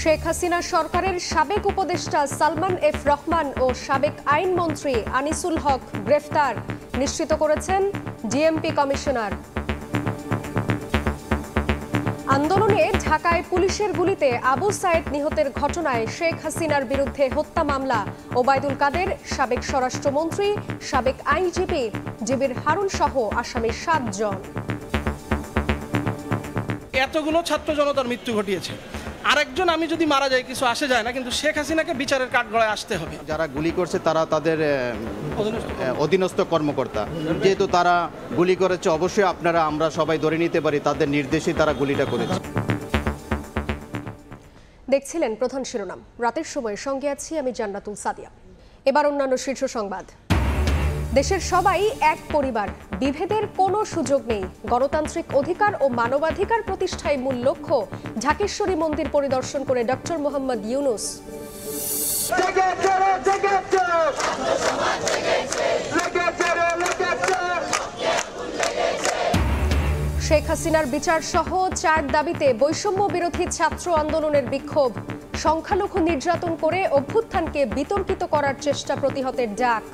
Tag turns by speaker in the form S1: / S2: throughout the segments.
S1: শেখ হাসিনা সরকারের সাবেক উপদেষ্টা সালমান এফ রহমান ও সাবেক আইনমন্ত্রী আনিসুল হক গ্রেফতার নিশ্চিত করেছেন ডিএমপি কমিশনার। আন্দোলনে ঢাকায় পুলিশের গুলিতে আবু সাইদ নিহতের ঘটনায় শেখ হাসিনার বিরুদ্ধে হত্যা মামলা। ওবায়দুল কাদের, সাবেক স্বরাষ্ট্রমন্ত্রী, সাবেক আইনজীবী জিবির হারুন সহ আসামি 7 জন।
S2: এতগুলো ছাত্র জনতার মৃত্যু ঘটিয়েছে, আরেকজন আমি যদি মারা যাই কিছু আসে যায় না, কিন্তু শেখ হাসিনাকে বিচারের কাঠগড়ায় আসতে হবে।
S3: যারা গুলি করছে তারা তাদের অধীনস্থ কর্মকর্তা, যেহেতু তারা গুলি করেছে অবশ্যই আমরা সবাই ধরে নিতে পারি তাদের নির্দেশেই তারা গুলিটা করেছে।
S1: দেখছিলেন প্রধান শিরোনাম, রাতের সময় সঙ্গে আছি আমি জান্নাতুল সাদিয়া। এবার অন্যান্য শীর্ষ সংবাদ। দেশের সবাই এক পরিবার, বিভেদের কোনো সুযোগ নেই। গণতান্ত্রিক অধিকার ও মানবাধিকার প্রতিষ্ঠায় মূল লক্ষ্য। ঢাকেশ্বরী মন্দির পরিদর্শন করে ডক্টর মোহাম্মদ ইউনুস। শেখ হাসিনার বিচার সহ 4 দাবিতে বৈষম্য বিরোধী ছাত্র আন্দোলনের বিক্ষোভ। সংখ্যালঘু নির্যাতন করে অভ্যুত্থানকে বিতর্কিত করার চেষ্টা প্রতিহতের ডাক।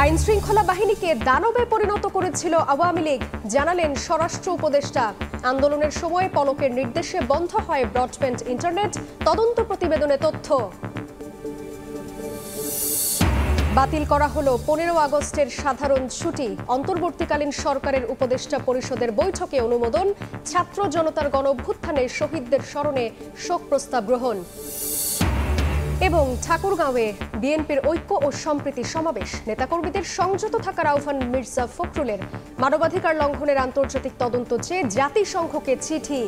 S1: আইন শৃঙ্খলা বাহিনীকে দানবে পরিণত করেছিল আওয়ামী লীগ, জানালেন স্বরাষ্ট্র উপদেষ্টা। আন্দোলনের সময় পলকের নির্দেশে বন্ধ হয় ব্রডব্যান্ড ইন্টারনেট, তদন্ত প্রতিবেদনে তথ্য। বাতিল করা হলো 15 আগস্টের সাধারণ ছুটি। অন্তর্বর্তীকালীন সরকারের উপদেষ্টা পরিষদের বৈঠকে অনুমোদন। ছাত্র জনতার গণ অভ্যুত্থানে শহীদদের স্মরণে শোক প্রস্তাব গ্রহণ। এবং ঠাকুরগাঁওয়ে বিএনপির ঐক্য ও সম্প্রীতি সমাবেশ। নেতাকর্মীদের সংযত থাকার আহ্বান মির্জা ফখরুলের। মানবাধিকার লঙ্ঘনের আন্তর্জাতিক তদন্ত চেয়ে জাতিসংঘকে চিঠি।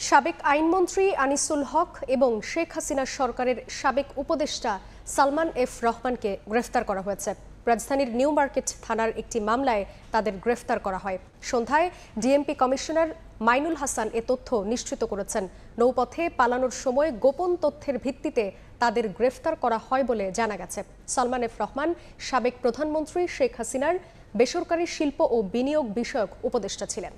S1: সাবেক আইনমন্ত্রী আনিসুল হক এবং শেখ হাসিনা সরকারের সাবেক উপদেষ্টা সালমান এফ রহমানকে গ্রেফতার করা হয়েছে। রাজধানীর নিউ মার্কেট থানার একটি মামলায় তাদের গ্রেফতার করা হয়। সন্ধ্যায় ডিএমপি কমিশনার মাইনুল হাসান এ তথ্য নিশ্চিত করেছেন। নৌপথে পালানোর সময় গোপন তথ্যের ভিত্তিতে তাদের গ্রেফতার করা হয় বলে জানা গেছে। সালমান এফ রহমান সাবেক প্রধানমন্ত্রী শেখ হাসিনার বেসরকারি শিল্প ও বিনিয়োগ বিষয়ক উপদেষ্টা ছিলেন।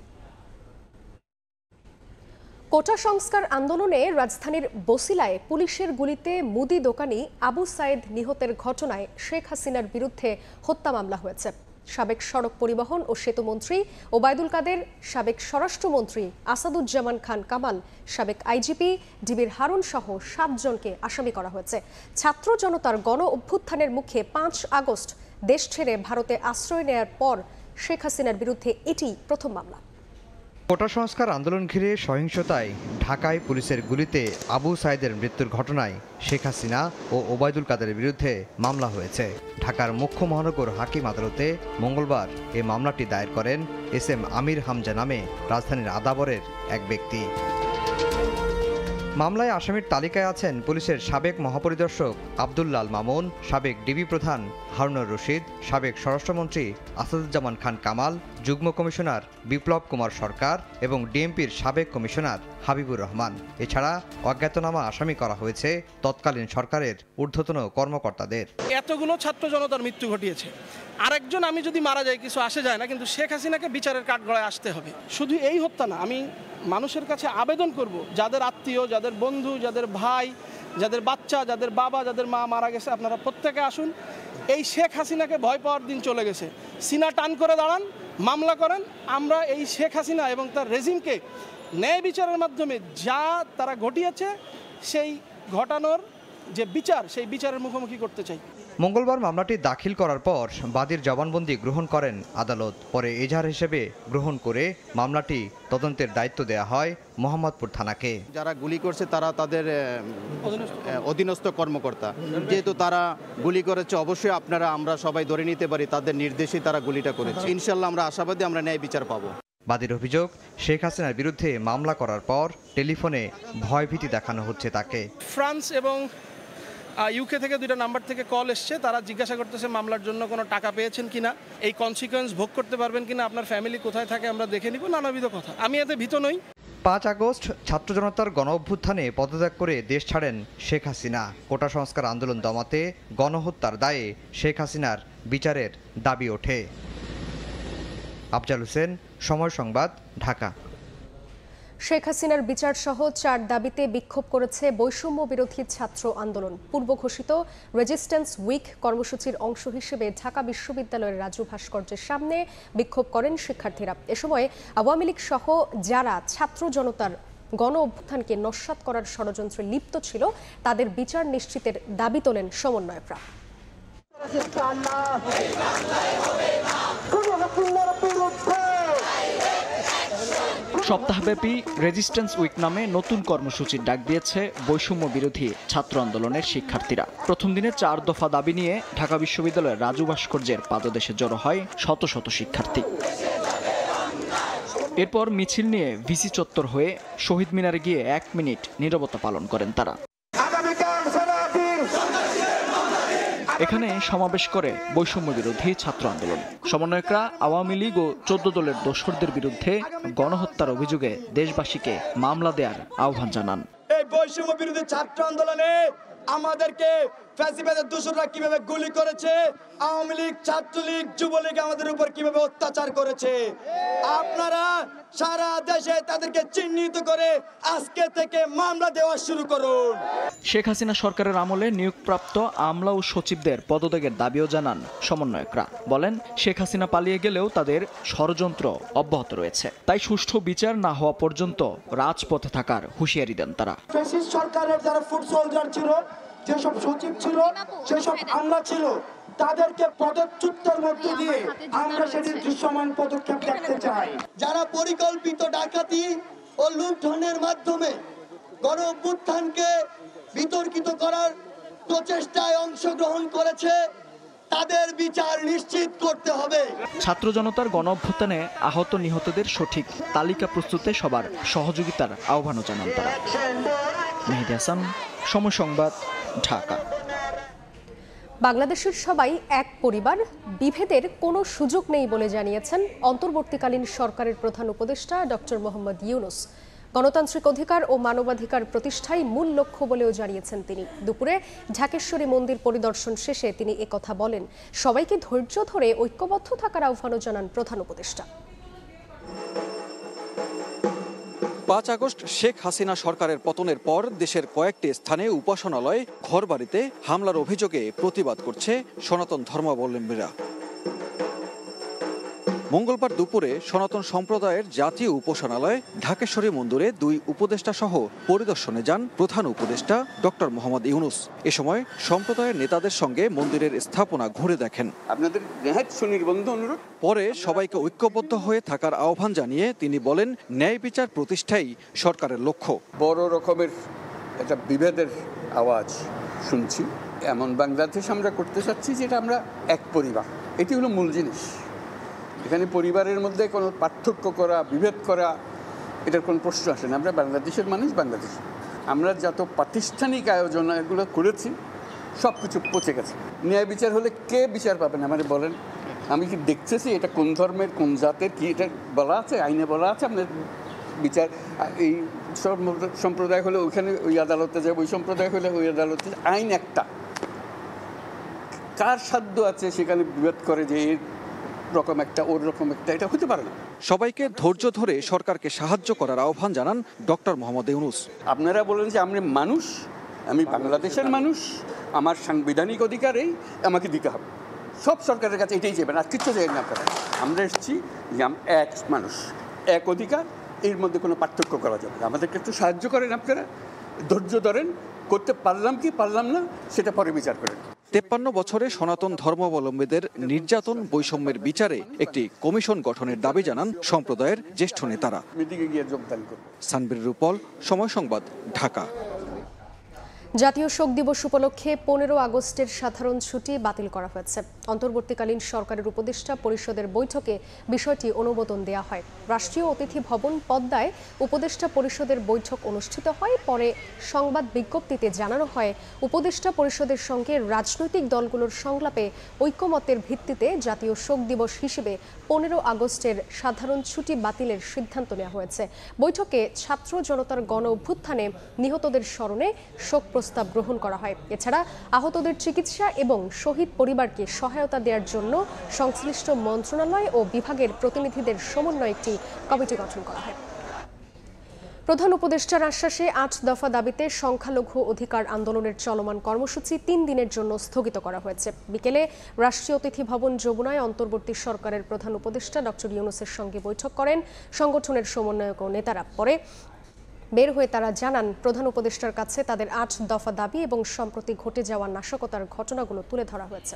S1: কোটা সংস্কার আন্দোলনে রাজধানীর বসিলায় পুলিশের গুলিতে মুদি দোকানি আবু সাইদ নিহতের ঘটনায় শেখ হাসিনার বিরুদ্ধে হত্যা মামলা হয়েছে। সাবেক সড়ক পরিবহন ও সেতুমন্ত্রী ওবায়দুল কাদের, সাবেক স্বরাষ্ট্রমন্ত্রী আসাদুজ্জামান খান কামাল, সাবেক আইজিপি জিবির হারুন সহ 7 জনকে আসামি করা হয়েছে। ছাত্র জনতার গণ অভ্যুত্থানের মুখে 5 আগস্ট দেশ ছেড়ে ভারতে আশ্রয় নেয়ার পর শেখ হাসিনার বিরুদ্ধে এটি প্রথম মামলা।
S4: কোটা সংস্কার আন্দোলন ঘিরে সহিংসতায় ঢাকায় পুলিশের গুলিতে আবু সাইদের মৃত্যুর ঘটনায় শেখ হাসিনা ও ওবায়দুল কাদেরের বিরুদ্ধে মামলা হয়েছে। ঢাকার মুখ্য মহানগর হাকিম আদালতে মঙ্গলবার এই মামলাটি দায়ের করেন এসএম আমির হামজা নামে রাজধানীর আদাবরের এক ব্যক্তি। মামলায় আসামির তালিকায় আছেন পুলিশের সাবেক মহাপরিদর্শক আব্দুল্লাল মামুন, সাবেক ডিবি প্রধান হারুনুর রশিদ, সাবেক স্বরাষ্ট্রমন্ত্রী আসাদুজ্জামান খান কামাল, যুগ্ম কমিশনার বিপ্লব কুমার সরকার এবং ডিএমপির সাবেক কমিশনার হাবিবুর রহমান। এছাড়া অজ্ঞাতনামা আসামি করা হয়েছে তৎকালীন সরকারের ঊর্ধ্বতন কর্মকর্তাদের।
S2: এতগুলো ছাত্র জনতার মৃত্যু ঘটিয়েছে, আরেকজন আমি যদি মারা যাই কিছু আসে যায় না, কিন্তু শেখ হাসিনাকে বিচারের কাঠগড়ায় আসতে হবে। শুধু এই হত্যা না, আমি মানুষের কাছে আবেদন করব, যাদের আত্মীয়, যাদের বন্ধু, যাদের ভাই, যাদের বাচ্চা, যাদের বাবা, যাদের মা মারা গেছে, আপনারা প্রত্যেকে আসুন। এই শেখ হাসিনাকে ভয় পাওয়ার দিন চলে গেছে। সিনা টান করে দাঁড়ান, মামলা করেন। আমরা এই শেখ হাসিনা এবং তার রেজিমকে ন্যায় বিচারের মাধ্যমে যা তারা ঘটিয়েছে সেই ঘটানোর যে বিচার, সেই বিচারের মুখোমুখি করতে চাই।
S4: মঙ্গলবার মামলাটি দাখিল করার পর বাদীর জবানবন্দি গ্রহণ করেন আদালত। পরে এজাহার হিসেবে গ্রহণ করে মামলাটি তদন্তের দায়িত্ব দেওয়া হয় মোহাম্মদপুর থানাকে।
S3: যারা গুলি করছে তারা তাদের অধীনস্থ কর্মকর্তা, যেহেতু তারা গুলি করেছে অবশ্যই আমরা সবাই ধরে নিতে পারি তাদের নির্দেশেই তারা গুলিটা করেছে। ইনশাল্লাহ আমরা আশাবাদী আমরা ন্যায় বিচার পাবো।
S4: বাদীর অভিযোগ, শেখ হাসিনার বিরুদ্ধে মামলা করার পর টেলিফোনে ভয়ভীতি দেখানো হচ্ছে তাকে।
S2: ফ্রান্স এবং ইউকে থেকে 2টা নাম্বার থেকে কল এসছে, তারা জিজ্ঞাসা করতেছে মামলার জন্য কোনো টাকা পেয়েছেন কিনা, এই কনসিকোয়েন্স ভোগ করতে পারবেন কিনা, আপনার ফ্যামিলি কোথায় থাকে আমরা দেখে নিব, নানাবিধ কথা। আমি এতে ভীত নই।
S4: 5 আগস্ট ছাত্র জনতার গণ অভ্যুত্থানে পদত্যাগ করে দেশ ছাড়েন শেখ হাসিনা। কোটা সংস্কার আন্দোলন দমাতে গণহত্যার দায়ে শেখ হাসিনার বিচারের দাবি ওঠে। আফজাল হোসেন, সময় সংবাদ, ঢাকা।
S1: শেখ হাসিনার বিচার সহ 4 দাবিতে বিক্ষোভ করেছে বৈষম্য বিরোধী ছাত্র আন্দোলন। পূর্ব ঘোষিত রেজিস্ট্যান্স উইক কর্মসূচির অংশ হিসেবে ঢাকা বিশ্ববিদ্যালয়ের রাজু ভাস্কর্যের সামনে বিক্ষোভ করেন শিক্ষার্থীরা। এ সময় আওয়ামী লীগ সহ যারা ছাত্র জনতার গণ অভ্যুত্থানকে নস্যাৎ করার ষড়যন্ত্রে লিপ্ত ছিল তাদের বিচার নিশ্চিতের দাবি তোলেন সমন্বয়করা।
S5: সপ্তাহব্যাপী রেজিস্ট্যান্স উইক নামে নতুন কর্মসূচির ডাক দিয়েছে বৈষম্য বিরোধী ছাত্র আন্দোলনের শিক্ষার্থীরা। প্রথম দিনে 4 দফা দাবি নিয়ে ঢাকা বিশ্ববিদ্যালয়ের রাজু ভাস্কর্যের পাদদেশে জড়ো হয় শত শত শিক্ষার্থী। এরপর মিছিল নিয়ে ভিসি চত্বর হয়ে শহীদ মিনারে গিয়ে 1 মিনিট নীরবতা পালন করেন তারা। এখানে সমাবেশ করে বৈষম্য বিরোধী ছাত্র আন্দোলন। সমন্বয়করা আওয়ামী লীগ ও 14 দলের দোসরদের বিরুদ্ধে গণহত্যার অভিযোগে দেশবাসীকে মামলা দেওয়ার আহ্বান জানান।
S6: এই বৈষম্য বিরোধী ছাত্র আন্দোলনে আমাদেরকে ফ্যাসিবাদের দোসররা কিভাবে গুলি করেছে, আওয়ামী লীগ, ছাত্রলীগ, যুবলীগ আমাদের উপর কিভাবে অত্যাচার করেছে, আপনারা সারা দেশে তাদেরকে চিহ্নিত করে আজকে থেকে মামলা দেওয়া শুরু করুন।
S5: শেখ হাসিনা সরকারের আমলে নিয়োগপ্রাপ্ত আমলা ও সচিবদের পদত্যাগের দাবিও জানান সমন্বয়করা। বলেন, শেখ হাসিনা পালিয়ে গেলেও তাদের ষড়যন্ত্র অব্যাহত রয়েছে, তাই সুষ্ঠু বিচার না হওয়া পর্যন্ত রাজপথে থাকার হুঁশিয়ারি দেন তারা।
S6: ফ্যাসিস্ট সরকারের যারা ফুড সোলজার ছিল, যেসব সচিব ছিল, সেসব আমলা ছিল, তাদেরকে পদচ্যুতের মধ্য দিয়ে আমরা সেটির দৃশ্যমান পদক্ষেপ দেখতে চাই। যারা পরিকল্পিত ডাকাতি ও লুণ্ঠনের মাধ্যমে গণ অভ্যুত্থানকে বিতর্কিত করার প্রচেষ্টায় অংশগ্রহণ করেছে, তাদের বিচার নিশ্চিত করতে হবে।
S5: ছাত্র জনতার গণ অভ্যুত্থানে আহত নিহতদের সঠিক তালিকা প্রস্তুতে সবার সহযোগিতার আহ্বানও জানান তারা। মেহেদী হাসান, সময় সংবাদ, ঢাকা।
S1: বাংলাদেশের সবাই এক পরিবার, বিভেদের কোনো সুযোগ নেই বলে জানিয়েছেন অন্তর্বর্তীকালীন সরকারের প্রধান উপদেষ্টা ডক্টর মোহাম্মদ ইউনূস। গণতান্ত্রিক অধিকার ও মানবাধিকার প্রতিষ্ঠাই মূল লক্ষ্য বলেও জানিয়েছেন তিনি। দুপুরে ঢাকেশ্বরী মন্দির পরিদর্শন শেষে তিনি একথা বলেন। সবাইকে ধৈর্য ধরে ঐক্যবদ্ধ থাকার আহ্বানও জানান প্রধান উপদেষ্টা।
S7: 5 আগস্ট শেখ হাসিনা সরকারের পতনের পর দেশের কয়েকটি স্থানে উপাসনালয়, ঘরবাড়িতে হামলার অভিযোগে প্রতিবাদ করছে সনাতন ধর্মাবলম্বীরা। মঙ্গলবার দুপুরে সনাতন সম্প্রদায়ের জাতীয় উপাসনালয় ঢাকেশ্বরী মন্দিরে 2 উপদেষ্টা সহ পরিদর্শনে যান প্রধান উপদেষ্টা ডক্টর মোহাম্মদ ইউনূস। এ সময় সম্প্রদায়ের নেতাদের সঙ্গে মন্দিরের স্থাপনা ঘুরে দেখেন।
S8: আপনাদের নেহাত সুনির্বন্ধ অনুরোধ।
S7: পরে সবাইকে ঐক্যবদ্ধ হয়ে থাকার আহ্বান জানিয়ে তিনি বলেন, ন্যায় বিচার প্রতিষ্ঠাই সরকারের লক্ষ্য।
S8: বড় রকমের একটা বিভেদের আওয়াজ শুনছি। এমন বাংলাদেশ আমরা করতে চাচ্ছি যেটা আমরা এক পরিবার, এটি হলো মূল জিনিস। এখানে পরিবারের মধ্যে কোনো পার্থক্য করা, বিভেদ করা, এটার কোনো প্রশ্ন আসে না। আমরা বাংলাদেশের মানুষ, বাংলাদেশ। আমরা যত প্রাতিষ্ঠানিক আয়োজন এগুলো করেছি সব কিছু পচে গেছে। ন্যায় বিচার হলে কে বিচার পাবেন আমাদের বলেন? আমি কি দেখতেছি এটা কোন ধর্মের, কোন জাতের, কি এটা বলা আছে? আইনে বলা আছে আপনার বিচার। এই সব সম্প্রদায় হলে ওইখানে ওই আদালতে যায়, ওই সম্প্রদায় হলে ওই আদালতে। আইন একটা, কার সাধ্য আছে সেখানে বিভেদ করে যে রকম একটা ওর রকম একটা, এটা হতে পারে না।
S7: সবাইকে ধৈর্য ধরে সরকারকে সাহায্য করার আহ্বান জানান ডক্টর মোহাম্মদ ইউনূস।
S8: আপনারা বলেন যে আমরা মানুষ, আমি বাংলাদেশের মানুষ, আমার সাংবিধানিক অধিকারেই আমাকে দিতে হবে। সব সরকারের কাছে এটাই চাইবেন, আর কিচ্ছু চাই না আপনারা। আমরা এসেছি যে এক মানুষ, এক অধিকার, এর মধ্যে কোনো পার্থক্য করা যাবে না। আমাদেরকে একটু সাহায্য করেন আপনারা, ধৈর্য ধরেন। করতে পারলাম কি পারলাম না সেটা পরে বিচার করেন।
S7: 53 বছরে সনাতন ধর্মাবলম্বীদের নির্যাতন বৈষম্যের বিচারে একটি কমিশন গঠনের দাবি জানান সম্প্রদায়ের জ্যেষ্ঠ নেতারা।
S8: মিটিংয়ে গিয়ে যোগদান করব।
S7: সানবীর রূপল, সময় সংবাদ, ঢাকা।
S1: জাতীয় শোক দিবস উপলক্ষে 15 আগস্টের সাধারণ ছুটি বাতিল করা হয়েছে। অন্তর্বর্তীকালীন সরকারের উপদেষ্টা পরিষদের বৈঠকে বিষয়টি অনুমোদন দেওয়া হয়। রাষ্ট্রীয় অতিথি ভবন পদ্মায় উপদেষ্টা পরিষদের বৈঠক অনুষ্ঠিত হয়। পরে সংবাদ বিজ্ঞপ্তিতে জানানো হয়, উপদেষ্টা পরিষদের সঙ্গে রাজনৈতিক দলগুলোর সংলাপে ঐকমত্যের ভিত্তিতে জাতীয় শোক দিবস হিসেবে 15 আগস্টের সাধারণ ছুটি বাতিলের সিদ্ধান্ত নেওয়া হয়েছে। বৈঠকে ছাত্র জনতার গণ অভ্যুত্থানে নিহতদের স্মরণে শোক প্রস্তাব গ্রহণ করা হয়। এছাড়া আহতদের চিকিৎসা এবং শহীদ পরিবারকে সহায়তা দেওয়ার জন্য সংশ্লিষ্ট মন্ত্রণালয় ও বিভাগের প্রতিনিধিদের সমন্বয়ে একটি কমিটি গঠন করা হয়। প্রধান উপদেষ্টার আশ্বাসে 8 দফা দাবিতে সংখ্যালঘু অধিকার আন্দোলনের চলমান কর্মসূচি 3 দিনের জন্য স্থগিত করা হয়েছে। বিকেলে রাষ্ট্রীয় অতিথি ভবন যমুনায় অন্তর্বর্তী সরকারের প্রধান উপদেষ্টা ডক্টর ইউনূসের সঙ্গে বৈঠক করেন সংগঠনের সমন্বয়ক ও নেতারা। পরে বের হয়ে তারা জানান, প্রধান উপদেষ্টার কাছে তাদের 8 দফা দাবি এবং সম্প্রতি ঘটে যাওয়া নাশকতার ঘটনাগুলো তুলে ধরা হয়েছে।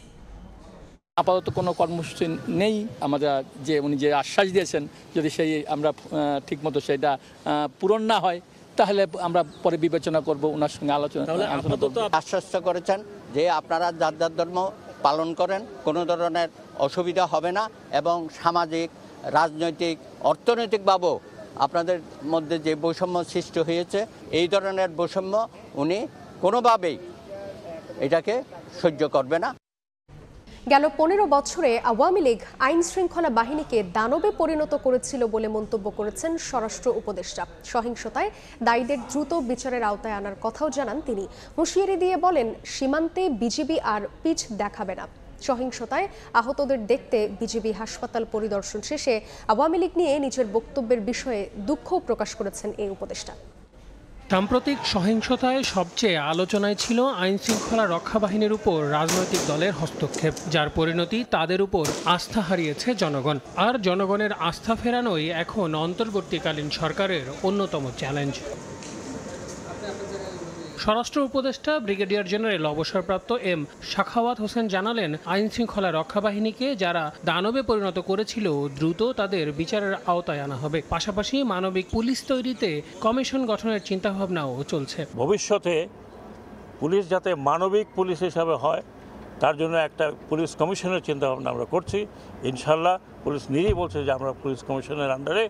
S9: আপাতত কোনো কর্মসূচি নেই। আমাদের উনি যে আশ্বাস দিয়েছেন, যদি সেই আমরা ঠিকমতো সেটা পূরণ না হয় তাহলে আমরা পরে বিবেচনা করব, ওনার সঙ্গে আলোচনা করব।
S10: আশ্বস্ত করেছেন যে আপনারা যার যার ধর্ম পালন করেন, কোনো ধরনের অসুবিধা হবে না এবং সামাজিক, রাজনৈতিক, অর্থনৈতিকভাবেও আপনাদের মধ্যে যে বৈষম্য সৃষ্টি হয়েছে, এই ধরনের বৈষম্য উনি কোনোভাবেই এটাকে সহ্য করবে না।
S1: গেল 15 বছরে আওয়ামী লীগ আইন শৃঙ্খলা বাহিনীকে দানবে পরিণত করেছিল বলে মন্তব্য করেছেন স্বরাষ্ট্র উপদেষ্টা। সহিংসতায় দায়ীদের দ্রুত বিচারের আওতায় আনার কথাও জানান তিনি। হুঁশিয়ারি দিয়ে বলেন, সীমান্তে বিজিবি আর পিঠ দেখাবে না। সহিংসতায় আহতদের দেখতে বিজিবি হাসপাতাল পরিদর্শন শেষে আওয়ামী লীগ নিয়ে নিজের বক্তব্যের বিষয়ে দুঃখ প্রকাশ করেছেন এই উপদেষ্টা।
S11: সাম্প্রতিক সহিংসতায় সবচেয়ে আলোচনায় ছিল আইন শৃঙ্খলা রক্ষা বাহিনীর উপর রাজনৈতিক দলের হস্তক্ষেপ, যার পরিণতি তাদের উপর আস্থা হারিয়েছে জনগণ। আর জনগণের আস্থা ফেরানোই এখন অন্তর্বর্তীকালীন সরকারের অন্যতম চ্যালেঞ্জ। স্বরাষ্ট্র উপদেষ্টা ব্রিগেডিয়ার জেনারেল অবসরপ্রাপ্ত এম সাখাওয়াত হোসেন জানালেন, আইন শৃঙ্খলা রক্ষা বাহিনীকে যারা দানবে পরিণত করেছিল দ্রুত তাদের বিচারের আওতায় আনা হবে। পাশাপাশি মানবিক পুলিশ তৈরিতে কমিশন গঠনের চিন্তাভাবনাও চলছে।
S12: ভবিষ্যতে পুলিশ যাতে মানবিক পুলিশ হিসাবে হয়, তার জন্য একটা পুলিশ কমিশনের চিন্তাভাবনা আমরা করছি। ইনশাল্লাহ পুলিশ নিজেই বলছে যে আমরা পুলিশ কমিশনের আন্ডারে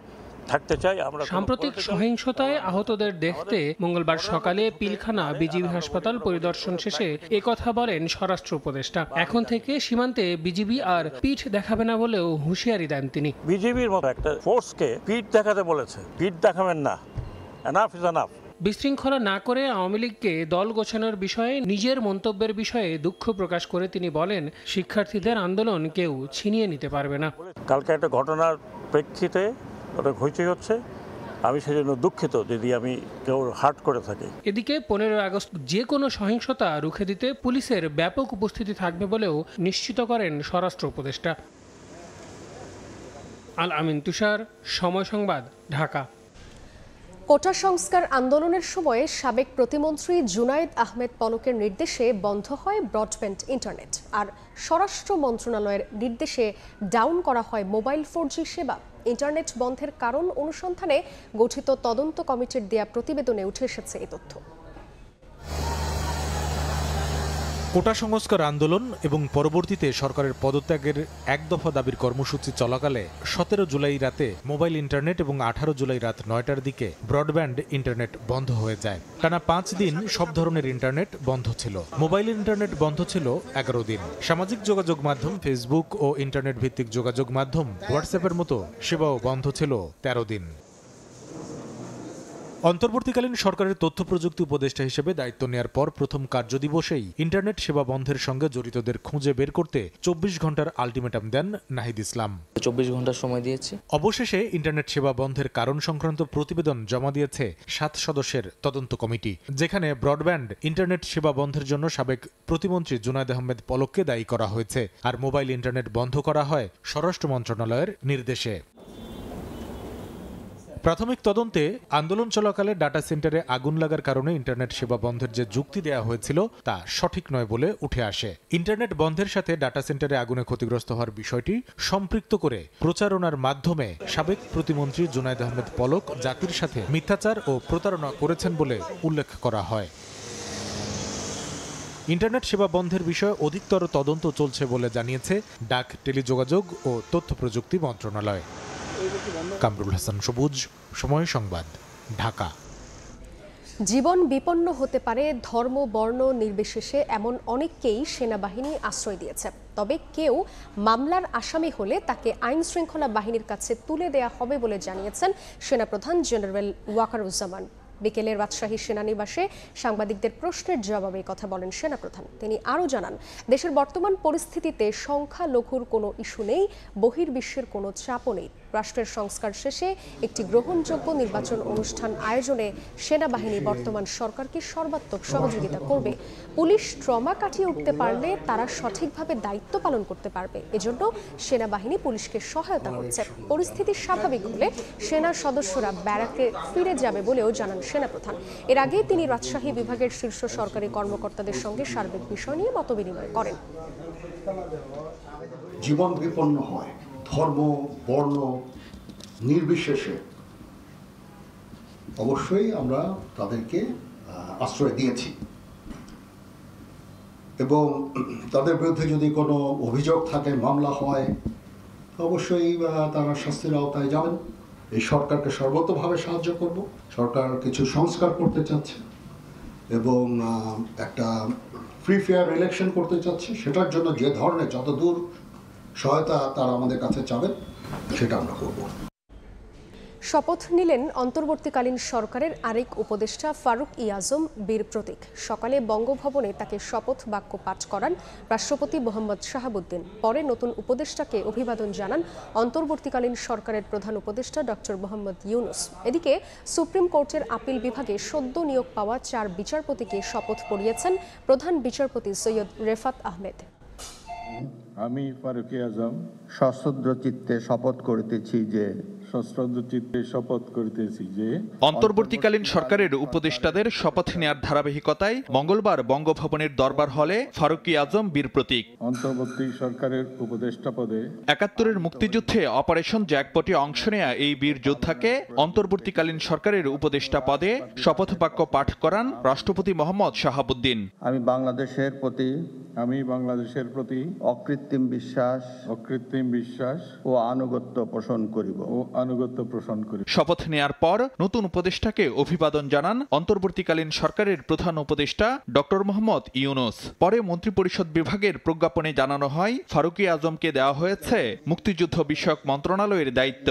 S12: থাকতে চাই। আমরা
S11: সাম্প্রতিক সহিংসতায় আহতদের দেখতে মঙ্গলবার সকালে পিলখানা বিজিবি হাসপাতাল পরিদর্শন শেষে একথা বলেন স্বরাষ্ট্র উপদেষ্টা। এখন থেকে সীমান্তে বিজিবি আর পিঠ দেখাবে না বলেও হুঁশিয়ারি দেন তিনি।
S12: বিজিবির মতো একটা ফোর্সকে পিঠ দেখাতে বলেছে, পিঠ দেখাবেন না, এনাফ ইজ এনাফ।
S11: বিশৃঙ্খলা না করে আওয়ামী লীগকে দল গোছানোর বিষয়ে নিজের মন্তব্যের বিষয়ে দুঃখ প্রকাশ করে তিনি বলেন, শিক্ষার্থীদের আন্দোলন কেউ ছিনিয়ে নিতে পারবে না।
S12: কালকে একটা ঘটনার প্রেক্ষিতে ওটা হইচই হচ্ছে, আমি সেজন্য দুঃখিত যদি আমি কেউ হার্ট করে থাকি।
S11: এদিকে 15 আগস্ট যে কোনো সহিংসতা রুখে দিতে পুলিশের ব্যাপক উপস্থিতি থাকবে বলেও নিশ্চিত করেন স্বরাষ্ট্র উপদেষ্টা। আল আমিন তুষার, সময় সংবাদ, ঢাকা।
S1: কোটা সংস্কার আন্দোলনের সময়ে সাবেক প্রতিমন্ত্রী জুনায়েদ আহমেদ পলকের নির্দেশে বন্ধ হয় ব্রডব্যান্ড ইন্টারনেট, আর স্বরাষ্ট্র মন্ত্রণালয়ের নির্দেশে ডাউন করা হয় মোবাইল 4G সেবা। ইন্টারনেট বন্ধের কারণ অনুসন্ধানে গঠিত তদন্ত কমিটির দেয়া প্রতিবেদনে উঠে এসেছে এই তথ্য।
S13: কোটা সংস্কার আন্দোলন এবং পরবর্তীতে সরকারের পদত্যাগের 1 দফা দাবির কর্মসূচি চলাকালে 17 জুলাই রাতে মোবাইল ইন্টারনেট এবং 18 জুলাই রাত 9টার দিকে ব্রডব্যান্ড ইন্টারনেট বন্ধ হয়ে যায়। টানা 5 দিন সব ধরনের ইন্টারনেট বন্ধ ছিল। মোবাইল ইন্টারনেট বন্ধ ছিল 11 দিন। সামাজিক যোগাযোগ মাধ্যম ফেসবুক ও ইন্টারনেট ভিত্তিক যোগাযোগ মাধ্যম হোয়াটসঅ্যাপের মতো সেবাও বন্ধ ছিল 13 দিন। অন্তর্বর্তীকালীন সরকারের তথ্য প্রযুক্তি উপদেষ্টা হিসেবে দায়িত্ব নেয়ার পর প্রথম কার্যদিবসেই ইন্টারনেট সেবা বন্ধের সঙ্গে জড়িতদের খুঁজে বের করতে 24 ঘন্টার আলটিমেটাম দেন নাহিদ ইসলাম।
S14: 24 ঘন্টা সময় দিয়েছি।
S13: অবশেষে ইন্টারনেট সেবা বন্ধের কারণ সংক্রান্ত প্রতিবেদন জমা দিয়েছে 7 সদস্যের তদন্ত কমিটি, যেখানে ব্রডব্যান্ড ইন্টারনেট সেবা বন্ধের জন্য সাবেক প্রতিমন্ত্রী জুনায়েদ আহমেদ পলককে দায়ী করা হয়েছে, আর মোবাইল ইন্টারনেট বন্ধ করা হয় স্বরাষ্ট্র মন্ত্রণালয়ের নির্দেশে। প্রাথমিক তদন্তে আন্দোলন চলাকালে ডাটা সেন্টারে আগুন লাগার কারণে ইন্টারনেট সেবা বন্ধের যে যুক্তি দেয়া হয়েছিল তা সঠিক নয় বলে উঠে আসে। ইন্টারনেট বন্ধের সাথে ডাটা সেন্টারে আগুনে ক্ষতিগ্রস্ত হওয়ার বিষয়টি সম্পৃক্ত করে প্রচারণার মাধ্যমে সাবেক প্রতিমন্ত্রী জুনায়েদ আহমেদ পলক জাতির সাথে মিথ্যাচার ও প্রতারণা করেছেন বলে উল্লেখ করা হয়। ইন্টারনেট সেবা বন্ধের বিষয়ে অধিকতর তদন্ত চলছে বলে জানিয়েছে ডাক, টেলিযোগাযোগ ও তথ্য প্রযুক্তি মন্ত্রণালয়। কামরুল হাসান সবুজ, সময় সংবাদ, ঢাকা।
S1: জীবন বিপন্ন হতে পারে ধর্ম বর্ণ নির্বিশেষে, এমন অনেককেই সেনাবাহিনী আশ্রয় দিয়েছে। তবে কেউ মামলার আসামি হলে তাকে আইন শৃঙ্খলা বাহিনীর কাছে তুলে দেয়া হবে বলে জানিয়েছেন সেনাপ্রধান জেনারেল ওয়াকারুজ্জামান। বিকেলে রাজশাহী সেনানিবাসে সাংবাদিকদের প্রশ্নের জবাবে কথা বলেন সেনাপ্রধান। তিনি আরও জানান, দেশের বর্তমান পরিস্থিতিতে সংখ্যালঘুর কোনো ইস্যু নেই, বহির্বিশ্বের কোনো চাপও নেই। রাষ্ট্রের সংস্কার শেষে একটি গ্রহণযোগ্য নির্বাচন অনুষ্ঠান আয়োজনে সেনাবাহিনী বর্তমান সরকারকে সর্বাত্মক সহযোগিতা করবে। পুলিশ ট্রমা কাটিয়ে উঠতে পারলে তারা সঠিকভাবে দায়িত্ব পালন করতে পারবে। এজন্য সেনাবাহিনী পুলিশকে সহায়তা করছে। পরিস্থিতি স্বাভাবিক হলে সেনা সদস্যরা ব্যারাকে ফিরে যাবে বলেও জানান সেনাপ্রধান। এর আগে তিনি রাজশাহী বিভাগের শীর্ষ সরকারি কর্মকর্তাদের সঙ্গে সার্বিক বিষয় নিয়ে মতবিনিময় করেন।
S14: জীবন বিপন্ন হয় ধর্ম বর্ণ নির্বিশেষে, অবশ্যই আমরা তাদেরকে আশ্রয় দিয়েছি এবং তাদের বিরুদ্ধে যদি কোনো অভিযোগ থাকে, মামলা হয়, অবশ্যই তারা শাস্তির আওতায় যাবেন। এই সরকারকে সর্বতোভাবে সাহায্য করব। সরকার কিছু সংস্কার করতে চাচ্ছে এবং একটা ফ্রি ফেয়ার ইলেকশন করতে চাচ্ছে। সেটার জন্য যে ধরনের যতদূর সহায়তা তারা আমাদের কাছে চাবেন, সেটা আমরা করব।
S1: শপথ নিলেন অন্তর্বর্তীকালীন সরকারের আরেক উপদেষ্টা ফারুক আজম বীর প্রতীক। সকালে বঙ্গভবনে তাকে শপথ বাক্য পাঠ করান রাষ্ট্রপতি মোহাম্মদ শাহাবুদ্দিন। পরে নতুন উপদেষ্টাকে অভিবাদন জানান অন্তর্বর্তীকালীন সরকারের প্রধান উপদেষ্টা ডক্টর মোহাম্মদ ইউনুস। এদিকে সুপ্রিম কোর্টের আপিল বিভাগে সদ্য নিয়োগ পাওয়া 4 বিচারপতিকে শপথ পড়িয়েছেন প্রধান বিচারপতি সৈয়দ রেফাত আহমেদ।
S15: আমি ফারুক আজম সশ্রদ্ধ চিত্তে শপথ করিতেছি যে
S16: অন্তর্বর্তীকালীন সরকারের উপদেষ্টাদের শপথ নেয়ার ধারাবাহিকতায় মঙ্গলবার বঙ্গভবনের দরবার হলে ফারুক আজম বীর প্রতীক
S15: অন্তর্বর্তী সরকারের উপদেষ্টা পদে
S16: ৭১-এর মুক্তিযুদ্ধে অপারেশন জ্যাকপটে অংশ নেয়া এই বীর যোদ্ধাকে অন্তর্বর্তীকালীন সরকারের উপদেষ্টা পদে শপথ বাক্য পাঠ করান রাষ্ট্রপতি মোহাম্মদ শাহাবুদ্দিন।
S15: আমি বাংলাদেশের প্রতি অকৃত্রিম বিশ্বাস ও আনুগত্য পোষণ করিব।
S16: শপথ নেয়ার পর নতুন উপদেষ্টাকে অভিবাদন জানান অন্তর্বর্তীকালীন সরকারের প্রধান উপদেষ্টা ডক্টর মোহাম্মদ ইউনুস। পরে মন্ত্রিপরিষদ বিভাগের প্রজ্ঞাপনে জানানো হয় ফারুক আজমকে দেওয়া হয়েছে মুক্তিযুদ্ধ বিষয়ক মন্ত্রণালয়ের দায়িত্ব।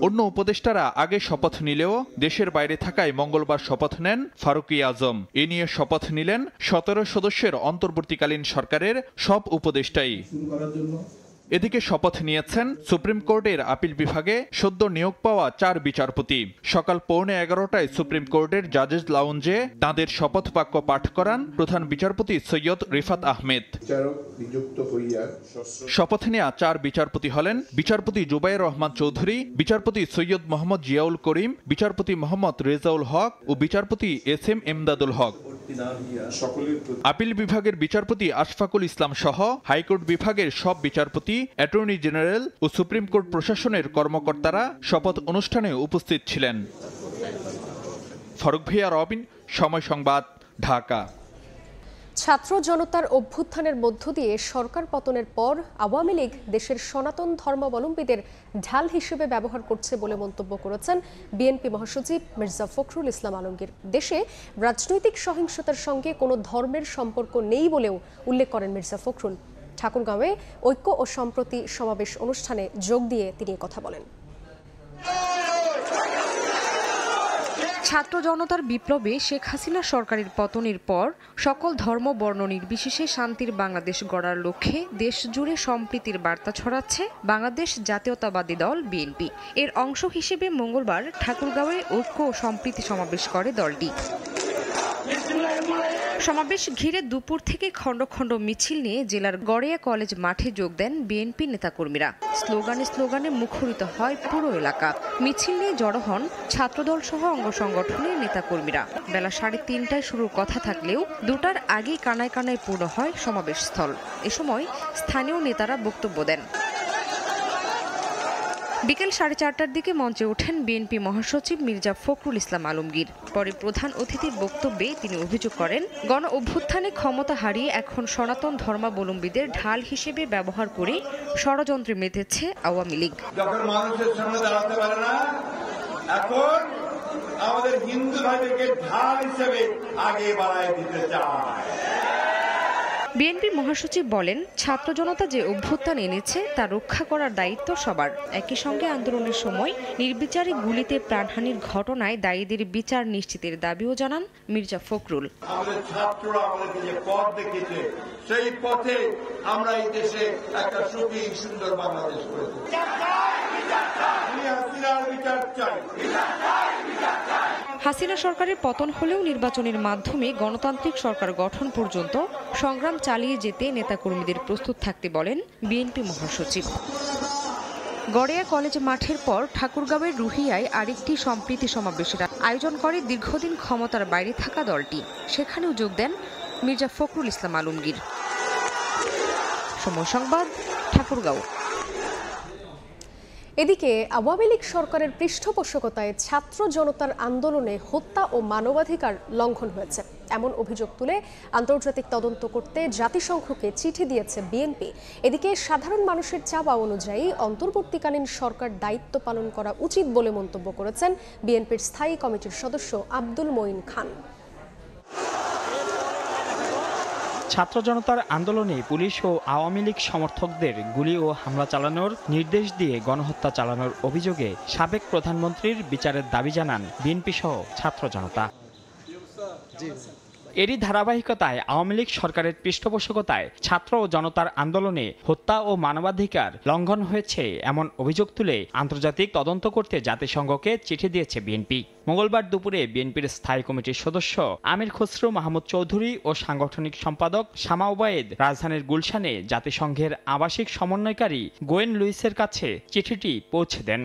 S16: অন্য উপদেষ্টারা আগে শপথ নিলেও দেশের বাইরে থাকায় মঙ্গলবার শপথ নেন ফারুক আজম। এ নিয়ে শপথ নিলেন 17 সদস্যের অন্তর্বর্তীকালীন সরকারের সব উপদেষ্টাই। এদিকে শপথ নিয়েছেন সুপ্রিম কোর্টের আপিল বিভাগে সদ্য নিয়োগ পাওয়া 4 বিচারপতি। সকাল 11:15টায় সুপ্রিম কোর্টের জাজেস লাউঞ্জে তাঁদের শপথ বাক্য পাঠ করান প্রধান বিচারপতি সৈয়দ রিফাত আহমেদ। শপথ নেয়া 4 বিচারপতি হলেন বিচারপতি জুবাইর রহমান চৌধুরী, বিচারপতি সৈয়দ মোহাম্মদ জিয়াউল করিম, বিচারপতি মোহাম্মদ রেজাউল হক ও বিচারপতি SM এমদাদুল হক। আপিল বিভাগের বিচারপতি আশফাকুল ইসলাম সহ হাইকোর্ট বিভাগের সব বিচারপতি, অ্যাটর্নি জেনারেল ও সুপ্রিম কোর্ট প্রশাসনের কর্মকর্তারা শপথ অনুষ্ঠানে উপস্থিত ছিলেন। ফারুক ভিয়া রবিন, সময় সংবাদ, ঢাকা।
S1: ছাত্র জনতার অভ্যুত্থানের মধ্য দিয়ে সরকার পতনের পর আওয়ামী লীগ দেশের সনাতন ধর্মাবলম্বীদের ঢাল হিসেবে ব্যবহার করছে বলে মন্তব্য করেছেন বিএনপি মহাসচিব মির্জা ফখরুল ইসলাম আলমগীর। দেশে রাজনৈতিক সহিংসতার সঙ্গে কোনো ধর্মের সম্পর্ক নেই বলেও উল্লেখ করেন মির্জা ফখরুল। ঠাকুরগাঁওয়ে ঐক্য ও সম্প্রতি সমাবেশ অনুষ্ঠানে যোগ দিয়ে তিনি কথা বলেন।
S17: ছাত্র জনতার বিপ্লবে শেখ হাসিনা সরকারের পতনের পর সকল ধর্ম বর্ণ নির্বিশেষে শান্তির বাংলাদেশ গড়ার লক্ষ্যে দেশ জুড়ে সম্প্রীতির বার্তা ছড়াচ্ছে বাংলাদেশ জাতীয়তাবাদী দল বিএনপি। এর অংশ হিসেবে মঙ্গলবার ঠাকুরগাঁওয়ে ঐক্য ও সম্প্রীতি সমাবেশ করে দলটি। সমাবেশ ঘিরে দুপুর থেকে খণ্ড খণ্ড মিছিল নিয়ে জেলার গড়িয়া কলেজ মাঠে যোগ দেন বিএনপি নেতাকর্মীরা। স্লোগানে মুখরিত হয় পুরো এলাকা। মিছিল নিয়ে জড়ো হন ছাত্রদল সহ অঙ্গ সংগঠনের নেতাকর্মীরা। বেলা 3:30টায় শুরুর কথা থাকলেও 2টার আগেই কানায় কানায় পূর্ণ হয় সমাবেশস্থল। এ সময় স্থানীয় নেতারা বক্তব্য দেন। বিকেল 4:30টার দিকে মঞ্চে ওঠেন বিএনপি মহাসচিব মির্জা ফখরুল ইসলাম আলমগীর। পরে প্রধান অতিথির বক্তব্যে তিনি অভিযোগ করেন, গণ অভ্যুত্থানে ক্ষমতা হারিয়ে এখন সনাতন ধর্মাবলম্বীদের ঢাল হিসেবে ব্যবহার করে ষড়যন্ত্রে মেতেছে আওয়ামী লীগ।
S18: যখন মানুষের সামনে দাঁড়াতে পারে না, এখন আমাদের হিন্দু ভাইদেরকে ঢাল হিসেবে আগে বাড়ায় দিতে চায়।
S17: বিএনপি মহাসচিব বলেন, ছাত্র জনতা যে অভ্যুত্থান এনেছে তা রক্ষা করার দায়িত্ব সবার। একই সঙ্গে আন্দোলনের সময় নির্বিচারে গুলিতে প্রাণহানির ঘটনায় দায়ীদের বিচার নিশ্চিতের দাবিও জানান মির্জা ফখরুল।
S18: আমাদের ছাত্ররা আমাদেরকে যে পথ দেখিয়েছে, সেই পথে আমরা এই দেশে একটা সুখী সুন্দর বাংলাদেশ করে তুলব।
S17: হাসিনা সরকারের পতন হলেও নির্বাচনের মাধ্যমে গণতান্ত্রিক সরকার গঠন পর্যন্ত সংগ্রাম চালিয়ে যেতে নেতাকর্মীদের প্রস্তুত থাকতে বলেন বিএনপি মহাসচিব। গড়িয়া কলেজ মাঠের পর ঠাকুরগাঁওয়ের রুহিয়ায় আরেকটি সম্প্রীতি সমাবেশের আয়োজন করে দীর্ঘদিন ক্ষমতার বাইরে থাকা দলটি। সেখানেও যোগ দেন মির্জা ফখরুল ইসলাম আলমগীর। সময় সংবাদ, ঠাকুরগাঁও।
S1: এদিকে আওয়ামী লীগ সরকারের পৃষ্ঠপোষকতায় ছাত্র জনতার আন্দোলনে হত্যা ও মানবাধিকার লঙ্ঘন হয়েছে এমন অভিযোগ তুলে আন্তর্জাতিক তদন্ত করতে জাতিসংঘকে চিঠি দিয়েছে বিএনপি। এদিকে সাধারণ মানুষের চাওয়া অনুযায়ী অন্তর্বর্তীকালীন সরকার দায়িত্ব পালন করা উচিত বলে মন্তব্য করেছেন বিএনপির স্থায়ী কমিটির সদস্য আব্দুল মঈন খান।
S19: ছাত্র জনতার আন্দোলনে পুলিশ ও আওয়ামী লীগ সমর্থকদের গুলি ও হামলা চালানোর নির্দেশ দিয়ে গণহত্যা চালানোর অভিযোগে সাবেক প্রধানমন্ত্রীর বিচারের দাবি জানান বিএনপি সহ ছাত্র জনতা। এরই ধারাবাহিকতায় আওয়ামী লীগ সরকারের পৃষ্ঠপোষকতায় ছাত্র ও জনতার আন্দোলনে হত্যা ও মানবাধিকার লঙ্ঘন হয়েছে এমন অভিযোগ তুলে আন্তর্জাতিক তদন্ত করতে জাতিসংঘকে চিঠি দিয়েছে বিএনপি। মঙ্গলবার দুপুরে বিএনপির স্থায়ী কমিটির সদস্য আমির খসরু মাহমুদ চৌধুরী ও সাংগঠনিক সম্পাদক শামা ওবায়েদ রাজধানীর গুলশানে জাতিসংঘের আবাসিক সমন্বয়কারী গোয়েন লুইসের কাছে চিঠিটি পৌঁছে দেন।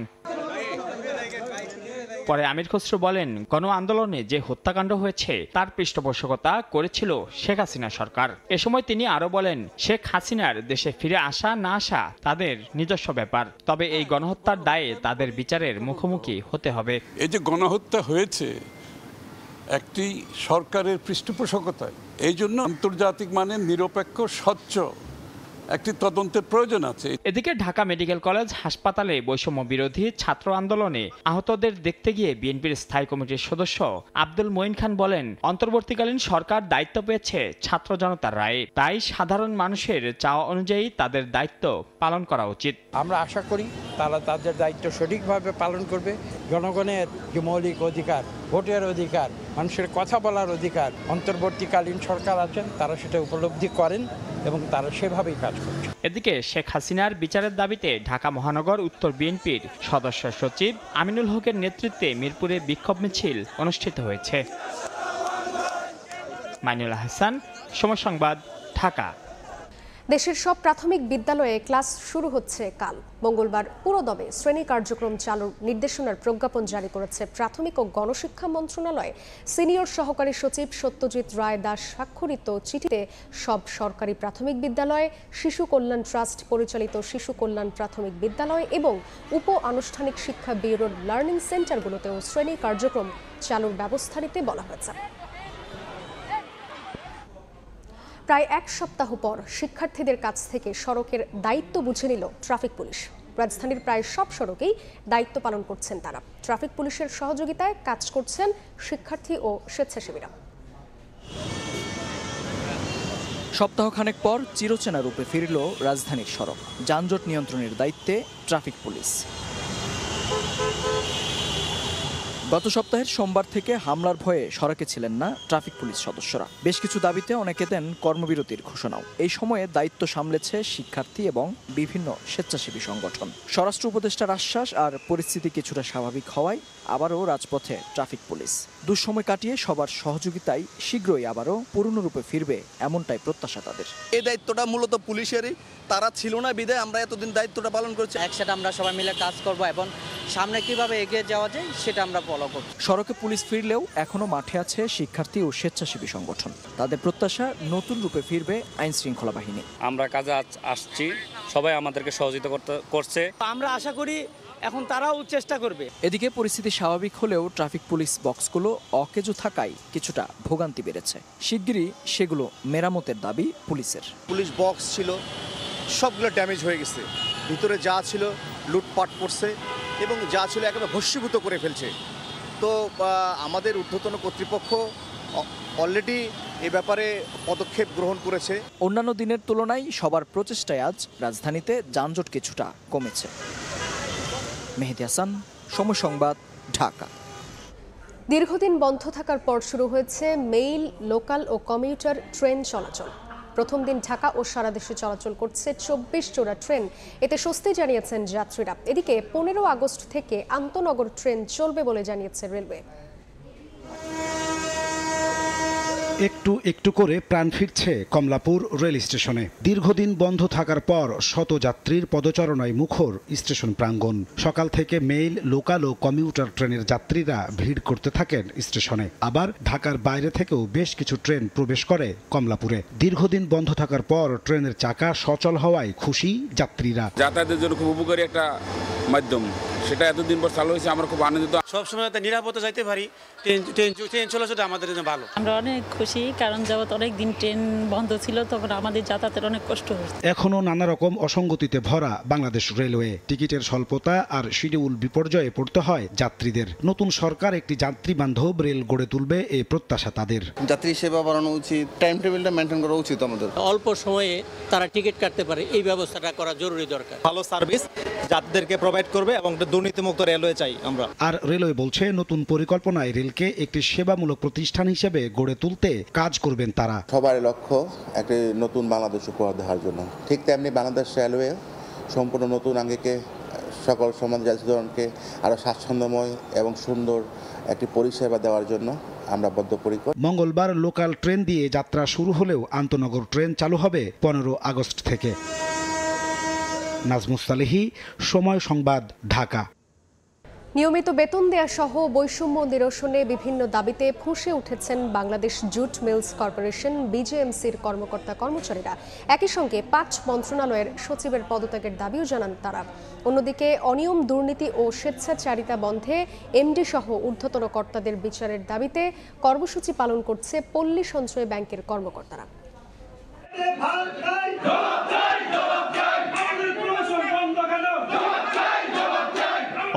S19: পরে আমির খসরু বলেন, গণ আন্দোলনে যে হত্যাকাণ্ড হয়েছে তার পৃষ্ঠপোষকতা করেছিল শেখ হাসিনা সরকার। এ সময় তিনি আরো বলেন, শেখ হাসিনার দেশে ফিরে আসা না আসা তাদের নিজস্ব ব্যাপার, তবে এই গণহত্যার দায়ে তাদের বিচারের মুখোমুখি হতে হবে।
S20: এই যে গণহত্যা হয়েছে একটি সরকারের পৃষ্ঠপোষকতায়, এই জন্য আন্তর্জাতিক মানের নিরপেক্ষ স্বচ্ছ একটি তদন্তের প্রয়োজন আছে।
S19: এদিকে ঢাকা মেডিকেল কলেজ হাসপাতালে বৈষম্য বিরোধী ছাত্র আন্দোলনে আহতদের দেখতে গিয়ে বিএনপির স্থায়ী কমিটির সদস্য আব্দুল মঈন খান বলেন, অন্তর্বর্তীকালীন সরকার দায়িত্ব পেয়েছে ছাত্র জনতার রায়ে, তাই সাধারণ মানুষের চাওয়া অনুযায়ী তাদের দায়িত্ব পালন করা উচিত।
S21: আমরা আশা করি তারা তাদের দায়িত্ব সঠিকভাবে পালন করবে। জনগণের যে মৌলিক অধিকার, ভোটের অধিকার, মানুষের কথা বলার অধিকার, অন্তর্বর্তীকালীন সরকার আছেন তারা সেটা উপলব্ধি করেন এবং তারা সেভাবেই কাজ করছে।
S19: এদিকে শেখ হাসিনার বিচারের দাবিতে ঢাকা মহানগর উত্তর বিএনপির সদস্য সচিব আমিনুল হকের নেতৃত্বে মিরপুরে বিক্ষোভ মিছিল অনুষ্ঠিত হয়েছে। মাইনুল হাসান, সময় সংবাদ, ঢাকা।
S1: দেশের সব প্রাথমিক বিদ্যালয়ে ক্লাস শুরু হচ্ছে কাল। মঙ্গলবার পুরোদমে শ্রেণী কার্যক্রম চালুর নির্দেশনার প্রজ্ঞাপন জারি করেছে প্রাথমিক ও গণশিক্ষা মন্ত্রণালয়। সিনিয়র সহকারী সচিব সত্যজিৎ রায় দাস স্বাক্ষরিত চিঠিতে সব সরকারি প্রাথমিক বিদ্যালয়, শিশু কল্যাণ ট্রাস্ট পরিচালিত শিশু কল্যাণ প্রাথমিক বিদ্যালয় এবং উপ আনুষ্ঠানিক শিক্ষা ব্যুরোর লার্নিং সেন্টারগুলোতেও শ্রেণী কার্যক্রম চালুর ব্যবস্থা নিতে বলা হয়েছে। প্রায় এক সপ্তাহ পর শিক্ষার্থীদের কাছ থেকে সড়কের দায়িত্ব বুঝে নিল ট্রাফিক পুলিশ। রাজধানীর প্রায় সব সড়কেই দায়িত্ব পালন করছেন তারা। ট্রাফিক পুলিশের সহযোগিতায় কাজ করছেন শিক্ষার্থী ও স্বেচ্ছাসেবীরা।
S5: সপ্তাহখানেক পর চিরচেনা রূপে ফিরল রাজধানীর সড়ক। যানজট নিয়ন্ত্রণের দায়িত্বে ট্রাফিক পুলিশ। গত সপ্তাহের সোমবার থেকে হামলার ভয়ে সড়কে ছিলেন না ট্রাফিক পুলিশ সদস্যরা। বেশ কিছু দাবিতে অনেকে দেন কর্মবিরতির ঘোষণাও। এই সময়ে দায়িত্ব সামলেছে শিক্ষার্থী এবং বিভিন্ন স্বেচ্ছাসেবী সংগঠন। স্বরাষ্ট্র উপদেষ্টার আশ্বাস আর পরিস্থিতি কিছুটা স্বাভাবিক হওয়ায় আবারও রাজপথে ট্রাফিক পুলিশ। দুঃসময় কাটিয়ে সবার সহযোগিতায় শীঘ্রই আবারও পূর্ণরূপে ফিরবে এমনটাই প্রত্যাশা তাদের।
S22: এই দায়িত্বটা মূলত পুলিশেরই, তারা ছিল না বিধায় আমরা এতদিন দায়িত্বটা পালন করছি।
S10: একসাথে আমরা সবাই মিলে কাজ করব এবং সামনে কিভাবে এগিয়ে যাওয়া যায় সেটা আমরা ফলো করব।
S5: সড়কে পুলিশ ফিরলেও এখনো মাঠে আছে শিক্ষার্থী ও স্বেচ্ছাসেবী সংগঠন। তাদের প্রত্যাশা নতুন রূপে ফিরবে আইন শৃঙ্খলা বাহিনী।
S23: আমরা কাজে আসছি, সবাই আমাদেরকে সহযোগিতা করছে।
S24: আমরা আশা করি
S2: এখন তারাও চেষ্টা করবে।
S5: এদিকে পরিস্থিতি স্বাভাবিক হলেও ট্রাফিক পুলিশ বক্সগুলো অকেজো থাকায় কিছুটা ভোগান্তি বেড়েছে। শিগগিরই সেগুলো মেরামতের দাবি পুলিশের।
S3: পুলিশ বক্স ছিল সবগুলো ড্যামেজ হয়ে গেছে, ভিতরে যা ছিল লুটপাট করছে এবং যা ছিল একেবারে ভস্মীভূত করে ফেলছে। তো আমাদের ঊর্ধ্বতন কর্তৃপক্ষ অলরেডি এ ব্যাপারে পদক্ষেপ গ্রহণ করেছে।
S5: অন্যান্য দিনের তুলনায় সবার প্রচেষ্টায় আজ রাজধানীতে যানজট কিছুটা কমেছে। মেহেদী হাসান, সময় সংবাদ, ঢাকা।
S1: দীর্ঘদিন বন্ধ থাকার পর শুরু হয়েছে মেইল, লোকাল ও কমিউটার ট্রেন চলাচল। প্রথম দিন ঢাকা ও সারা দেশে চলাচল করছে 24 জোড়া ট্রেন। এতে স্বস্তি জানিয়েছেন যাত্রীরা। এদিকে 15 আগস্ট থেকে আন্তনগর ট্রেন চলবে বলে জানিয়েছে রেলওয়ে।
S23: একটু একটু করে প্রাণ ফিরছে কমলাপুর রেল স্টেশনে। দীর্ঘদিন বন্ধ থাকার পর শত যাত্রীর পদচারণায় মুখর স্টেশন প্রাঙ্গণ। সকাল থেকে মেইল, লোকাল ও কমিউটার ট্রেনের যাত্রীরা ভিড় করতে থাকেন স্টেশনে। আবার ঢাকার বাইরে থেকেও বেশ কিছু ট্রেন প্রবেশ করে কমলাপুরে। দীর্ঘদিন বন্ধ থাকার পর ট্রেনের চাকা সচল হওয়ায় খুশি যাত্রীরা।
S24: যাতায়াতের জন্য খুব উপকারী একটা মাধ্যম, সেটা এতদিন পর চালু হয়েছে, আমরা খুব আনন্দিত।
S2: সবসময় নিরাপদে যাইতে পারি, ট্রেন চলাচল আমাদের জন্য ভালো।
S25: আমরা অনেক খুশি, কারণ যাবত অনেক দিন ট্রেন বন্ধ ছিল, তখন আমাদের যাতায়াতের অনেক কষ্ট হচ্ছে।
S23: এখনো নানা রকম অসঙ্গতিতে ভরা বাংলাদেশ রেলওয়ে। টিকিটের স্বল্পতা আর শিডিউল বিপর্যয়ে পড়তে হয় যাত্রীদের। নতুন সরকার একটি যাত্রী বান্ধব রেল গড়ে তুলবে এই প্রত্যাশা তাদের।
S22: যাত্রী সেবা বাড়ানো উচিত, টাইম টেবিলটা মেনটেন করা উচিত আমাদের।
S2: অল্প সময়ে তারা টিকিট কাটতে পারে, এই ব্যবস্থাটা করা জরুরি দরকার।
S22: ভালো সার্ভিস যাত্রীদেরকে প্রোভাইড করবে এবং দুর্নীতিমুক্ত রেলওয়ে চাই আমরা।
S23: আর রেলওয়ে বলছে নতুন পরিকল্পনায় রেলকে একটি সেবামূলক প্রতিষ্ঠান হিসেবে গড়ে তুলতে কাজ করবেন তারা।
S26: সবার লক্ষ্য একটি নতুন বাংলাদেশ উপহার দেওয়ার জন্য। ঠিক তেমনি বাংলাদেশ রেলওয়ে সম্পূর্ণ নতুন আঙ্গিকে সকল সমাজ যাত্রীজনকে আরও স্বাচ্ছন্দ্যময় এবং সুন্দর একটি পরিষেবা দেওয়ার জন্য আমরা বদ্ধপরিকর।
S23: মঙ্গলবার লোকাল ট্রেন দিয়ে যাত্রা শুরু হলেও আন্তনগর ট্রেন চালু হবে 15 আগস্ট থেকে। নাজমুস সালেহী, সময় সংবাদ, ঢাকা।
S1: নিয়মিত বেতন দেয়া সহ বৈষম্য নিরসনে বিভিন্ন দাবিতে ফুঁসে উঠেছেন বাংলাদেশ জুট মিলস কর্পোরেশন বিজেএমসির কর্মকর্তা কর্মচারীরা। একই সঙ্গে 5 মন্ত্রণালয়ের সচিবের পদত্যাগের দাবিও জানান তারা। অন্যদিকে অনিয়ম, দুর্নীতি ও স্বেচ্ছাচারিতা বন্ধে এমডি সহ ঊর্ধ্বতন কর্তাদের বিচারের দাবিতে কর্মসূচি পালন করছে পল্লী সঞ্চয় ব্যাংকের কর্মকর্তারা।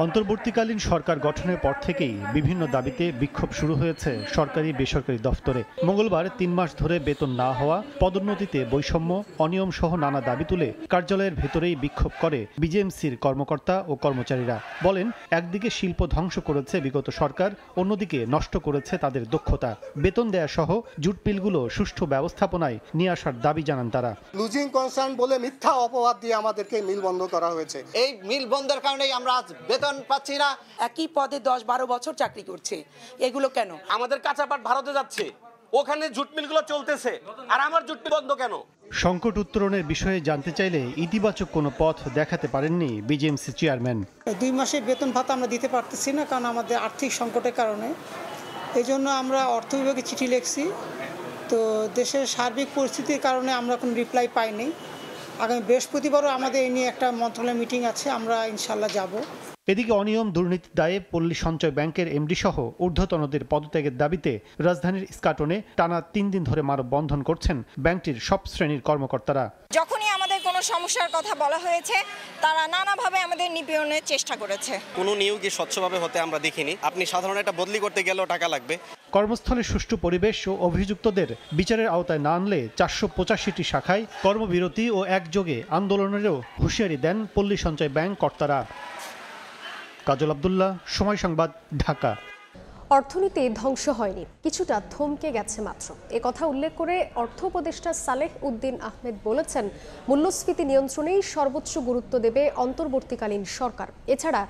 S27: অন্তর্বর্তীকালীন সরকার গঠনের পর থেকেই বিভিন্ন দাবিতে বিক্ষোভ শুরু হয়েছে সরকারি বেসরকারি দফতরে। মঙ্গলবার 3 মাস ধরে বেতন না হওয়া, পদোন্নতিতে বৈষম্য, অনিয়ম সহ নানা দাবি তুলে কার্যালয়ের ভেতরেই বিক্ষোভ করে বিজেএমসির কর্মকর্তা ও কর্মচারীরা। বলেন, একদিকে শিল্প ধ্বংস করেছে বিগত সরকার, অন্যদিকে নষ্ট করেছে তাদের দক্ষতা। বেতন দেয়া সহ জুট মিলগুলো সুষ্ঠু ব্যবস্থাপনায় নিয়ে আসার দাবি জানান তারা।
S6: লুজিং কনসার্ন বলে মিথ্যা অপবাদ দিয়ে আমাদেরকে মিল বন্ধ করা হয়েছে।
S28: এই মিল বন্ধের কারণেই আমরা বেতন পাচ্ছি না। একই পদে 10-12 বছর চাকরি করছে, এগুলো কেন?
S2: আমাদের কাঁচা পাট ভারতে যাচ্ছে, ওখানে জুট মিলগুলো চলতেছে, আর আমার জুট মিল বন্ধ কেন?
S27: সংকট উত্তরণের বিষয়ে জানতে চাইলে ইতিবাচক কোনো পথ দেখাতে পারেননি বিজেএমসি চেয়ারম্যান।
S29: 2 মাসের বেতন ভাতা আমরা দিতে পারতেছি না, কারণ আমাদের আর্থিক সংকটের কারণে। এই জন্য আমরা অর্থ বিভাগে চিঠি লিখছি, তো দেশের সার্বিক পরিস্থিতির কারণে আমরা কোনো রিপ্লাই পাইনি। আগামী বৃহস্পতিবারও আমাদের এই নিয়ে একটা মন্ত্রণালয় মিটিং আছে, আমরা ইনশাল্লাহ যাব।
S27: এদিকে অনিয়ম দুর্নীতির দায়ে পল্লী সঞ্চয় ব্যাংকের এমডি সহ ঊর্ধ্বতনদের পদত্যাগের দাবিতে রাজধানীর ইস্কাটনে টানা 3 দিন ধরে মানববন্ধন করছেন ব্যাংকটির সব শ্রেণীর কর্মকর্তারা।
S30: যখনই আমাদের কোনো সমস্যার কথা বলা হয়েছে, তারা নানাভাবে আমাদের নিপীড়নের চেষ্টা করেছে।
S22: কোনো নিয়োগই স্বচ্ছভাবে হতে আমরা দেখিনি। আপনি সাধারণ একটা বদলি করতে গেলেও টাকা লাগবে।
S27: কর্মস্থলে সুষ্ঠু পরিবেশ ও অভিযুক্তদের বিচারের আওতায় না আনলে 485টি শাখায় কর্মবিরতি ও একযোগে আন্দোলনেরও হুঁশিয়ারি দেন পল্লী সঞ্চয় ব্যাংক কর্তারা। কাজল আব্দুল্লাহ, সময় সংবাদ, ঢাকা।
S1: অর্থনীতি ধ্বংস হয়নি, কিছুটা থমকে গেছে মাত্র। এ কথা উল্লেখ করে অর্থ উপদেষ্টা সালেহ উদ্দিন আহমেদ বলেছেন, মূল্যস্ফীতি নিয়ন্ত্রণেই সর্বোচ্চ গুরুত্ব দেবে অন্তর্বর্তীকালীন সরকার। এছাড়া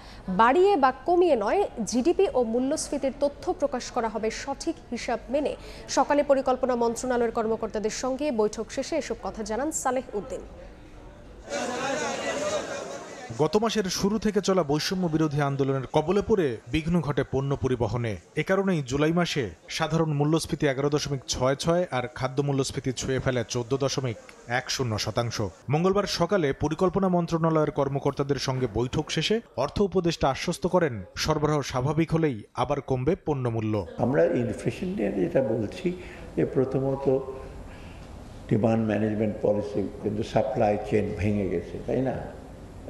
S1: বাড়িয়ে বা কমিয়ে নয়, জিডিপি ও মূল্যস্ফীতির তথ্য প্রকাশ করা হবে সঠিক হিসাব মেনে। সকালে পরিকল্পনা মন্ত্রণালয়ের কর্মকর্তাদের সঙ্গে বৈঠক শেষে এসব কথা জানান সালেহ উদ্দিন।
S4: গত মাসের শুরু থেকে চলা বৈষম্য বিরোধী আন্দোলনের কবলে পড়ে বিঘ্ন ঘটে পণ্য পরিবহনে। এ কারণেই জুলাই মাসে সাধারণ মূল্যস্ফীতি 11.66 আর খাদ্য মূল্যস্ফীতি ছুঁয়ে ফেলে 14.10%। মঙ্গলবার সকালে পরিকল্পনা মন্ত্রণালয়ের কর্মকর্তাদের সঙ্গে বৈঠক শেষে অর্থ উপদেষ্টা আশ্বস্ত করেন, সরবরাহ স্বাভাবিক হলেই আবার কমবে পণ্যমূল্য।
S7: আমরা ইনফ্লেশন নিয়ে যেটা বলছি যে প্রথমত ডিমান্ড ম্যানেজমেন্ট পলিসি, কিন্তু সাপ্লাই চেন ভেঙে গেছে, তাই না?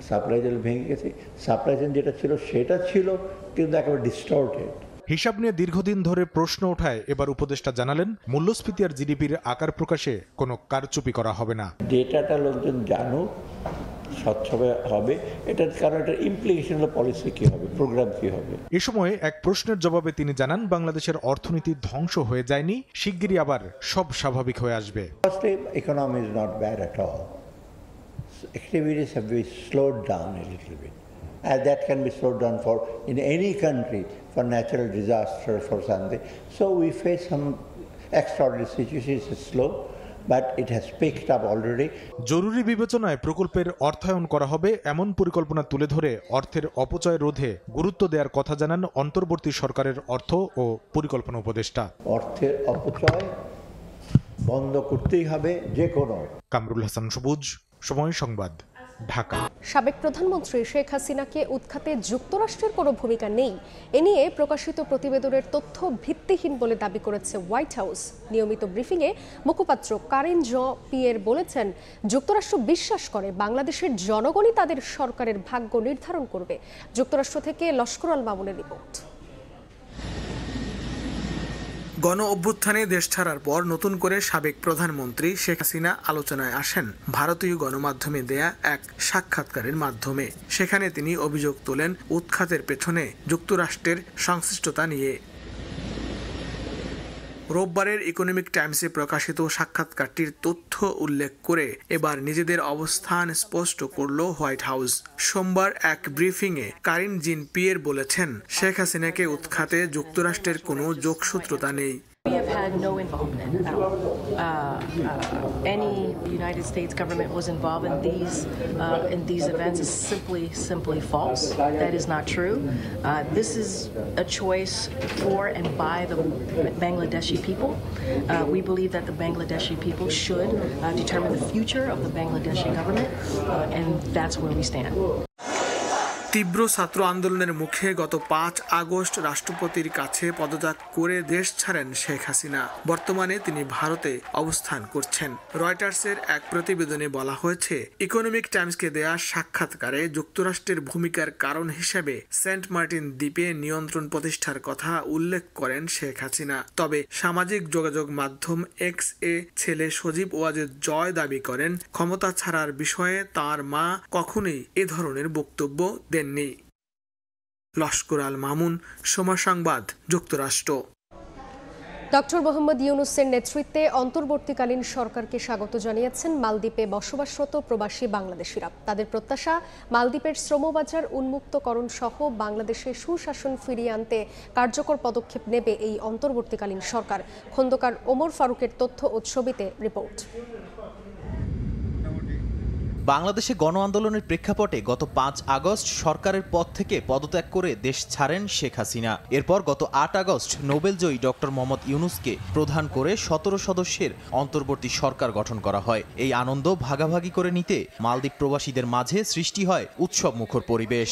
S7: সাপ্লাই চেন ভেঙে গেছে, সাপ্লাই চেন যেটা ছিল সেটা ছিল কিন্তু একেবারে ডিস্টর্টেড।
S4: হিসাব নিয়ে দীর্ঘদিন ধরে প্রশ্ন ওঠায় এবার উপদেষ্টা জানালেন, মূল্যস্ফীতি আর জিডিপির আকার প্রকাশে কোনো কারচুপি করা হবে না।
S7: ডেটাটা লোকজন জানুক, স্বচ্ছ হবে, এটার কারণ এটার ইমপ্লিকেশন হলো পলিসি কী হবে, প্রোগ্রাম কী হবে।
S4: এ সময় এক প্রশ্নের জবাবে তিনি জানান, বাংলাদেশের অর্থনীতি ধ্বংস হয়ে যায়নি, শিগগিরই আবার সব স্বাভাবিক হয়ে আসবে।
S7: Economy is not bad at all. Activities have been slowed down a little bit. And that can be slowed down for in any country for natural disaster, for something. So we face some extraordinary situations. It's slow, but it has picked up already.
S4: জরুরি বিবেচনায় প্রকল্পের অর্থায়ন করা হবে এমন পরিকল্পনা তুলে ধরে অর্থের অপচয় রোধে গুরুত্ব দেওয়ার কথা জানান অন্তর্বর্তী সরকারের অর্থ ও পরিকল্পনা উপদেষ্টা।
S7: অর্থের অপচয় বন্ধ করতেই হবে যে কোনো।
S4: কামরুল হাসান সবুজ, সময় সংবাদ, ঢাকা।
S1: সাবেক প্রধানমন্ত্রী শেখ হাসিনাকে উৎখাতে যুক্তরাষ্ট্রের কোনো ভূমিকা নেই, এ নিয়ে প্রকাশিত প্রতিবেদনের তথ্য ভিত্তিহীন বলে দাবি করেছে হোয়াইট হাউস। নিয়মিত ব্রিফিংয়ে মুখপাত্র কারিন জন-পিয়ের বলেছেন, যুক্তরাষ্ট্র বিশ্বাস করে বাংলাদেশের জনগণই তাদের সরকারের ভাগ্য নির্ধারণ করবে। যুক্তরাষ্ট্র থেকে লস্কর আল মামুনের রিপোর্ট।
S8: গণ অভ্যুত্থানে দেশ ছাড়ার পর নতুন করে সাবেক প্রধানমন্ত্রী শেখ হাসিনা আলোচনায় আসেন ভারতীয় গণমাধ্যমে দেয়া এক সাক্ষাৎকারের মাধ্যমে। সেখানে তিনি অভিযোগ তোলেন উৎখাতের পেছনে যুক্তরাষ্ট্রের সংশ্লিষ্টতা নিয়ে। রোববারের ইকোনমিক টাইমসে প্রকাশিত সাক্ষাৎকারটির তথ্য উল্লেখ করে এবার নিজেদের অবস্থান স্পষ্ট করল হোয়াইট হাউস। সোমবার এক ব্রিফিংয়ে কারিন জন-পিয়ের বলেছেন, শেখ হাসিনাকে উৎখাতে যুক্তরাষ্ট্রের কোনো যোগসূত্রতা নেই।
S9: We have had no involvement at all. Any United States government was involved in these events is simply false. That is not true. This is a choice for and by the Bangladeshi people. We believe that the Bangladeshi people should determine the future of the Bangladeshi government, and that's where we stand.
S8: তীব্র ছাত্র আন্দোলনের মুখে গত 5 August রাষ্ট্রপতির কাছে পদত্যাগ করে দেশ ছাড়েন শেখ হাসিনা। বর্তমানে তিনি ভারতে অবস্থান করছেন। রয়টার্সের এক প্রতিবেদনে বলা হয়েছে, ইকোনমিক টাইমসকে দেয়া সাক্ষাৎকারে যুক্তরাষ্ট্রের ভূমিকার কারণ হিসেবে সেন্ট মার্টিন দ্বীপে নিয়ন্ত্রণ প্রতিষ্ঠার কথা উল্লেখ করেন শেখ হাসিনা। তবে সামাজিক যোগাযোগ মাধ্যম এক্স এ ছেলে সজীব ওয়াজেদ জয় দাবি করেন, ক্ষমতা ছাড়ার বিষয়ে তার মা কখনোই এ ধরনের বক্তব্য দেন। লস্কর আল মামুন, সময় সংবাদ, যুক্তরাষ্ট্র।
S1: ডক্টর মোহাম্মদ ইউনূসের নেতৃত্বে অন্তর্বর্তীকালীন সরকারকে স্বাগত জানিয়েছেন মালদ্বীপে বসবাসরত প্রবাসী বাংলাদেশিরা। তাদের প্রত্যাশা, মালদ্বীপের শ্রমবাজার উন্মুক্তকরণ সহ বাংলাদেশে সুশাসন ফিরিয়ে আনতে কার্যকর পদক্ষেপ নেবে এই অন্তর্বর্তীকালীন সরকার। খন্দকার ওমর ফারুকের তথ্য ও ছবিতে রিপোর্ট।
S11: বাংলাদেশে গণ আন্দোলনের প্রেক্ষাপটে গত 5 আগস্ট সরকারের পদ থেকে পদত্যাগ করে দেশ ছাড়েন শেখ হাসিনা। এরপর গত 8 আগস্ট নোবেলজয়ী ডক্টর মোহাম্মদ ইউনূসকে প্রধান করে 17 সদস্যের অন্তর্বর্তী সরকার গঠন করা হয়। এই আনন্দ ভাগাভাগি করে নিতে মালদ্বীপ প্রবাসীদের মাঝে সৃষ্টি হয় উৎসব মুখর পরিবেশ।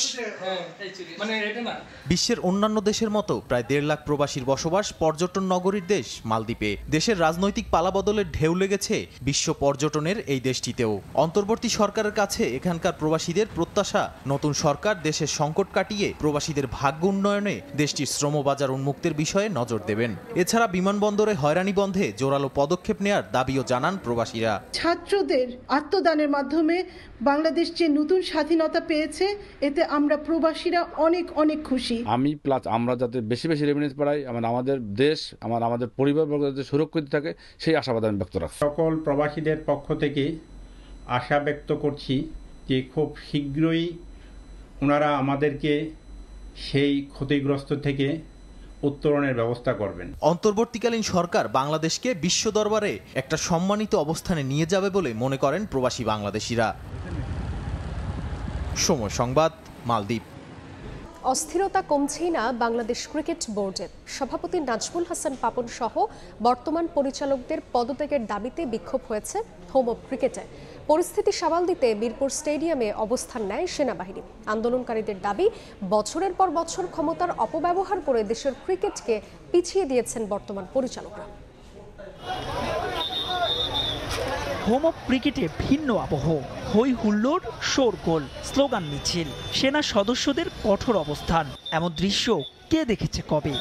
S11: বিশ্বের অন্যান্য দেশের মতো প্রায় 1.5 লাখ প্রবাসীর বসবাস পর্যটন নগরীর দেশ মালদ্বীপে। দেশের রাজনৈতিক পালাবদলের ঢেউ লেগেছে বিশ্ব পর্যটনের এই দেশটিতেও। অন্তর্বর্তী সরকারের কাছে এখানকার প্রবাসীদের প্রত্যাশা, নতুন সরকার দেশের সংকট কাটিয়ে প্রবাসীদের ভাগ্য উন্নয়নে দেশটির শ্রমবাজার উন্মুক্তের বিষয়ে নজর দেবেন। এছাড়া বিমানবন্দরে হয়রানি বন্ধে জোরালো পদক্ষেপ নেয়ার দাবিও জানান প্রবাসীরা।
S12: ছাত্রদের আত্মদানের মাধ্যমে বাংলাদেশ যে নতুন স্বাধীনতা পেয়েছে, এতে আমরা প্রবাসীরা অনেক অনেক খুশি।
S24: আমি প্লাস আমরা যাতে বেশি বেশি রেভিনিউ পাই, আমাদের দেশ আমাদের পরিবারবর্গ যাতে সুরক্ষিত থাকে, সেই আশাবাদ আমি ব্যক্ত রাখছি।
S21: সকল প্রবাসীদের পক্ষ থেকে আশা ব্যক্ত করছি যে খুব শীঘ্রই ওনারা আমাদেরকে সেই ক্ষতিগ্রস্ত থেকে উত্তরণের ব্যবস্থা করবেন।
S11: অন্তর্বর্তীকালীন সরকার বাংলাদেশকে বিশ্ব দরবারে একটা সম্মানিত অবস্থানে নিয়ে যাবে বলে মনে করেন প্রবাসী বাংলাদেশিরা। সময় সংবাদ, মালদ্বীপ।
S1: অস্থিরতা কমছেই না বাংলাদেশ ক্রিকেট বোর্ডের। সভাপতি নাজমুল হাসান পাপন সহ বর্তমান পরিচালকদের পদত্যাগের দাবিতে বিক্ষোভ হয়েছে হোম অব ক্রিকেটে। পরিস্থিতি সামাল দিতে মিরপুর স্টেডিয়ামে অবস্থান নেয় সেনাবাহিনী। আন্দোলনকারীদের দাবি, বছরের পর বছর ক্ষমতার অপব্যবহার করে দেশের ক্রিকেটকে পিছিয়ে দিয়েছেন বর্তমান পরিচালকরা।
S3: হোম অব ক্রিকেটে ভিন্ন আবহ, হই হুল্লোড়, শোরগোল, স্লোগান মিছিল, সেনা সদস্যদের কঠোর অবস্থান। এমন দৃশ্য কে দেখেছে কবে?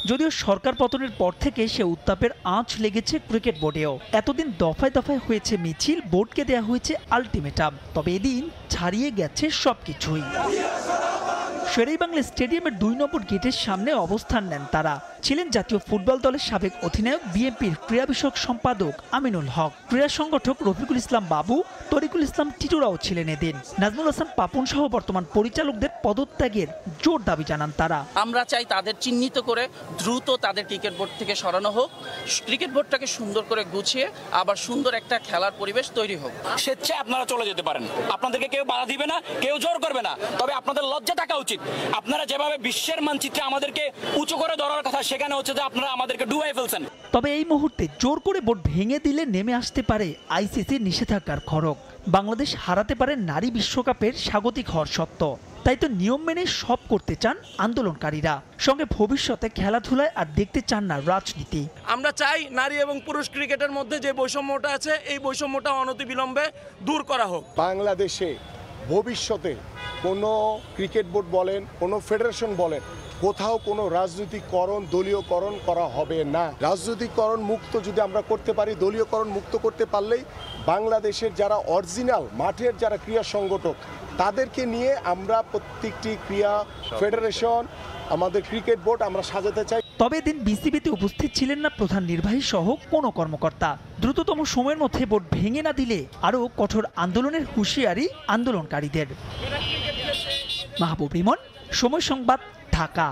S3: যদিও সরকার পতনের পর থেকে সে উত্তাপের আঁচ লেগেছে ক্রিকেট বোর্ডেও। এতদিন দফায় দফায় হয়েছে মিছিল, বোর্ডকে দেয়া হয়েছে আলটিমেটাম। তবে এদিন ছাড়িয়ে গেছে সবকিছুই। শেরেবাংলা স্টেডিয়ামের 2 নম্বর গেটের সামনে অবস্থান নেন তারা। ছিলেন জাতীয় ফুটবল দলের সাবেক অধিনায়ক, বিএনপির ক্রীড়া বিষয়ক সম্পাদক আমিনুল হক, ক্রীড়া সংগঠক রফিকুল ইসলাম বাবু, তরিকুল ইসলাম টিটুরাও ছিলেন এদিন। নাজমুল হাসান পাপন সহ বর্তমান পরিচালকদের পদত্যাগের জোর দাবি জানান তারা।
S10: আমরা চাই তাদের চিহ্নিত করে দ্রুত তাদের ক্রিকেট বোর্ড থেকে সরানো হোক, ক্রিকেট বোর্ডটাকে সুন্দর করে গুছিয়ে আবার সুন্দর একটা খেলার পরিবেশ তৈরি হোক।
S13: স্বেচ্ছায় আপনারা চলে যেতে পারেন, আপনাদেরকে কেউ বাধা দিবে না, কেউ জোর করবে না। তবে আপনাদের লজ্জা থাকা উচিত। আপনারা যেভাবে বিশ্বের মানচিত্রে আমাদেরকে উঁচু করে ধরার কথা, সেখানে হচ্ছে যে আপনারা আমাদেরকে ডুবাই ফেলছেন।
S3: তবে এই মুহূর্তে জোর করে বোর্ড ভেঙে দিলে নেমে আসতে পারে আইসিসির নিষেধাজ্ঞার খড়গ। বাংলাদেশ হারাতে পারে নারী বিশ্বকাপের স্বাগতিক হওয়ার সত্ত্ব। তাই তো নিয়ম মেনে সব করতে চান আন্দোলনকারীরা। সঙ্গে ভবিষ্যতে খেলাধুলায় আর দেখতে চান না রাজনীতি।
S13: আমরা চাই নারী এবং পুরুষ ক্রিকেটের মধ্যে যে বৈষম্যটা আছে, এই বৈষম্যটা অনতিবিলম্বে দূর করা হোক।
S14: বাংলাদেশে ভবিষ্যতে কোনো ক্রিকেট বোর্ড বলেন, কোনো ফেডারেশন বলেন, কোথাও কোনো রাজনৈতিকরণ, দলীয়করণ করা হবে না। রাজনৈতিকরণ মুক্ত যদি আমরা করতে পারি, দলীয়করণ মুক্ত করতে পারলেই বাংলাদেশের যারা অরিজিনাল মাঠের যারা ক্রীড়া সংগঠক, তাদেরকে নিয়ে আমরা প্রত্যেকটি ক্রীড়া ফেডারেশন, আমাদের ক্রিকেট বোর্ড আমরা সাজাতে চাই।
S3: তবে দিন বিসিবিতে উপস্থিত ছিলেন না প্রধান নির্বাহী সহ কোনো কর্মকর্তা। দ্রুততম সময়ের মধ্যে বোর্ড ভেঙে না দিলে আরও কঠোর আন্দোলনের হুঁশিয়ারি আন্দোলনকারীদের। মাহবুব রিমন, সময় সংবাদ, ঢাকা।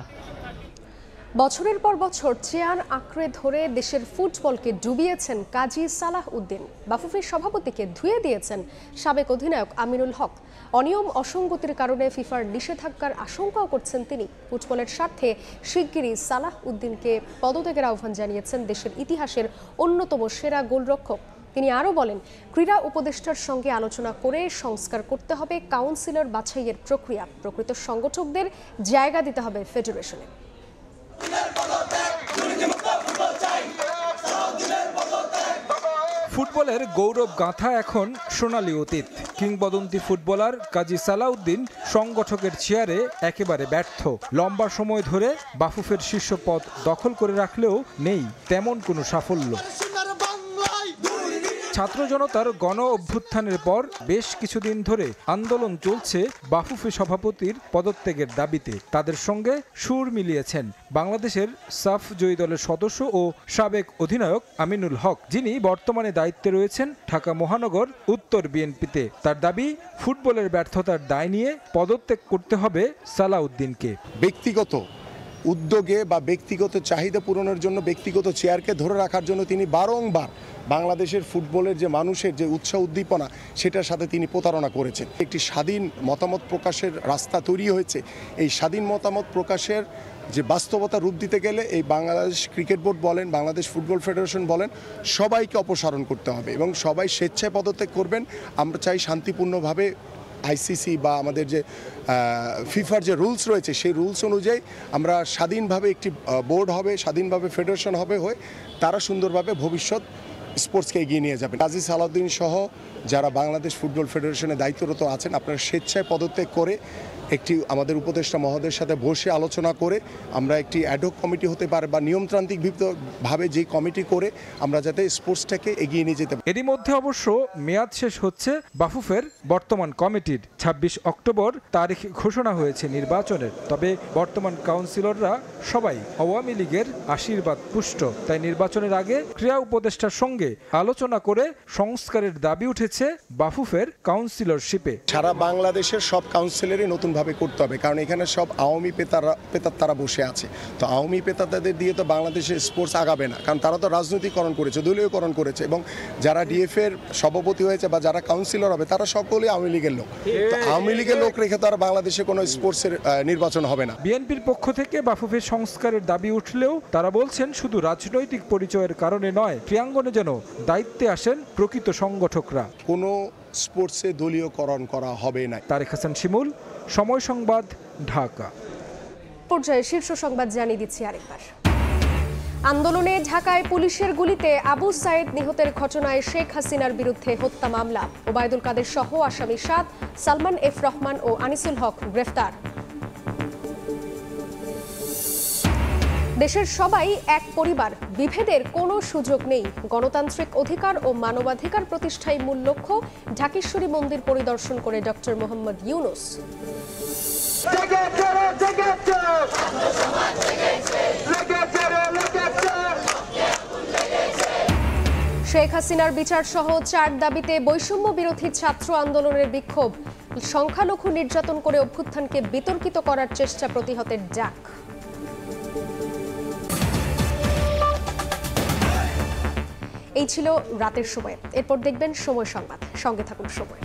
S1: বছরের পর বছর চেয়ার আঁকড়ে ধরে দেশের ফুটবলকে ডুবিয়েছেন কাজী সালাহ উদ্দিন। বাফুফের সভাপতিকে ধুয়ে দিয়েছেন সাবেক অধিনায়ক আমিনুল হক। অনিয়ম অসঙ্গতির কারণে ফিফার নিষেধাজ্ঞার আশঙ্কাও করছেন তিনি। ফুটবলের স্বার্থে শিগগিরই সালাহ উদ্দিনকে পদত্যাগের আহ্বান জানিয়েছেন দেশের ইতিহাসের অন্যতম সেরা গোলরক্ষক। তিনি আরও বলেন, ক্রীড়া উপদেষ্টার সঙ্গে আলোচনা করে সংস্কার করতে হবে কাউন্সিলর বাছাইয়ের প্রক্রিয়া। প্রকৃত সংগঠকদের জায়গা দিতে হবে ফেডারেশনে।
S15: ফুটবলের গৌরব গাঁথা এখন সোনালী অতীত। কিংবদন্তি ফুটবলার কাজী সালাউদ্দিন সংগঠকের চেয়ারে একেবারে ব্যর্থ। লম্বা সময় ধরে বাফুফের শীর্ষ পদ দখল করে রাখলেও নেই তেমন কোনো সাফল্য। ছাত্র জনতার গণ অভ্যুত্থানের পর বেশ কিছুদিন ধরে আন্দোলন চলছে বাফুফে সভাপতির পদত্যাগের দাবিতে। তাদের সঙ্গে সুর মিলিয়েছেন বাংলাদেশের সাফ জয়ী দলের সদস্য ও সাবেক অধিনায়ক আমিনুল হক, যিনি বর্তমানে দায়িত্বে রয়েছেন ঢাকা মহানগর উত্তর বিএনপিতে। তার দাবি, ফুটবলের ব্যর্থতার দায় নিয়ে পদত্যাগ করতে হবে সালাউদ্দিনকে।
S14: ব্যক্তিগত উদ্যোগে বা ব্যক্তিগত চাহিদা পূরণের জন্য ব্যক্তিগত চেয়ারকে ধরে রাখার জন্য তিনি বারংবার বাংলাদেশের ফুটবলের যে মানুষের যে উৎসাহ উদ্দীপনা, সেটার সাথে তিনি প্রতারণা করেছেন। একটি স্বাধীন মতামত প্রকাশের রাস্তা তৈরি হয়েছে। এই স্বাধীন মতামত প্রকাশের যে বাস্তবতা রূপ দিতে গেলে এই বাংলাদেশ ক্রিকেট বোর্ড বলেন, বাংলাদেশ ফুটবল ফেডারেশন বলেন, সবাইকে অপসারণ করতে হবে এবং সবাই স্বেচ্ছায় পদত্যাগ করবেন। আমরা চাই শান্তিপূর্ণভাবে আইসিসি বা আমাদের যে ফিফার যে রুলস রয়েছে, সেই রুলস অনুযায়ী আমরা স্বাধীনভাবে একটি বোর্ড হবে, স্বাধীনভাবে ফেডারেশন হবে, হয়ে তারা সুন্দরভাবে ভবিষ্যৎ স্পোর্টসকে এগিয়ে নিয়ে যাবেন। কাজী সালাউদ্দিন সহ যারা বাংলাদেশ ফুটবল ফেডারেশনে দায়িত্বরত আছেন, আপনারা স্বেচ্ছায় পদত্যাগ করে একটি আমাদের উপদেষ্টা মহোদয়ের সাথে বসে আলোচনা করে আমরা একটি অ্যাডহক কমিটি হতে পারে বা নিয়মতান্ত্রিকভাবে যে কমিটি করে আমরা যাতে স্পোর্টসটাকে এগিয়ে নিয়ে যেতে পারি।
S15: এরই মধ্যে অবশ্য মেয়াদ শেষ হচ্ছে বাফুফের বর্তমান কমিটির। 26 অক্টোবর তারিখ ঘোষণা হয়েছে নির্বাচনের। তবে বর্তমান কাউন্সিলররা সবাই আওয়ামী লীগের আশীর্বাদ পুষ্ট। তাই নির্বাচনের আগে ক্রীড়া উপদেষ্টার সঙ্গে আলোচনা করে সংস্কারের দাবি উঠেছে বাফুফের কাউন্সিলরশিপে।
S14: সারা বাংলাদেশের সব কাউন্সিলরই নতুন রাজনৈতিকভাবে করতে হবে, কারণ এখানে সব আওয়ামী পেতাত্তারা বসে আছে। তো আওয়ামী পেতাত্তাদের দিয়ে তো বাংলাদেশের স্পোর্টস আগাবে না, কারণ তারা তো রাজনৈতিকরণ করেছে, দলীয়করণ করেছে, এবং যারা ডিএফ এর সভাপতি হয়েছে বা যারা কাউন্সিলর হবে তারা সকলেই আওয়ামী লীগের লোক। তো আওয়ামী লীগের লোক রেখে তো আর বাংলাদেশে কোনো স্পোর্টসের নির্বাচন হবে না।
S15: বিএনপির পক্ষ থেকে বাফুফে সংস্কারের দাবি উঠলেও তারা বলছেন শুধু রাজনৈতিক পরিচয়ের কারণে নয়, ক্রীড়াঙ্গনে যেন দায়িত্বে আসেন প্রকৃত সংগঠকরা।
S14: কোনো স্পোর্টসে দলীয়করণ করা হবে না।
S15: তারেক হাসান শিমুল, সময় সংবাদ, ঢাকা।
S1: পর্যায়ে শীর্ষ সংবাদ জানিয়ে দিচ্ছি আরেকবার। আন্দোলনে ঢাকায় পুলিশের গুলিতে আবু সাইদ নিহতের ঘটনায় শেখ হাসিনার বিরুদ্ধে হত্যা মামলা। ওবায়দুল কাদের সহ আসামি 7, সালমান এফ রহমান ও আনিসুল হক গ্রেফতার। দেশের সবাই এক পরিবার, বিভেদের কোনো সুযোগ নেই। গণতান্ত্রিক অধিকার ও মানবাধিকার প্রতিষ্ঠাই মূল লক্ষ্য। ঢাকেশ্বরী মন্দির পরিদর্শন করে ডক্টর মোহাম্মদ ইউনুস। শেখ হাসিনার বিচার সহ 4 দাবিতে বৈষম্য বিরোধী ছাত্র আন্দোলনের বিক্ষোভ। সংখ্যালঘু নির্যাতন করে অভ্যুত্থানকে বিতর্কিত করার চেষ্টা প্রতিহতের ডাক। এই ছিল রাতের সময়। এরপর দেখবেন সময় সংবাদ। সঙ্গে থাকুন সময়।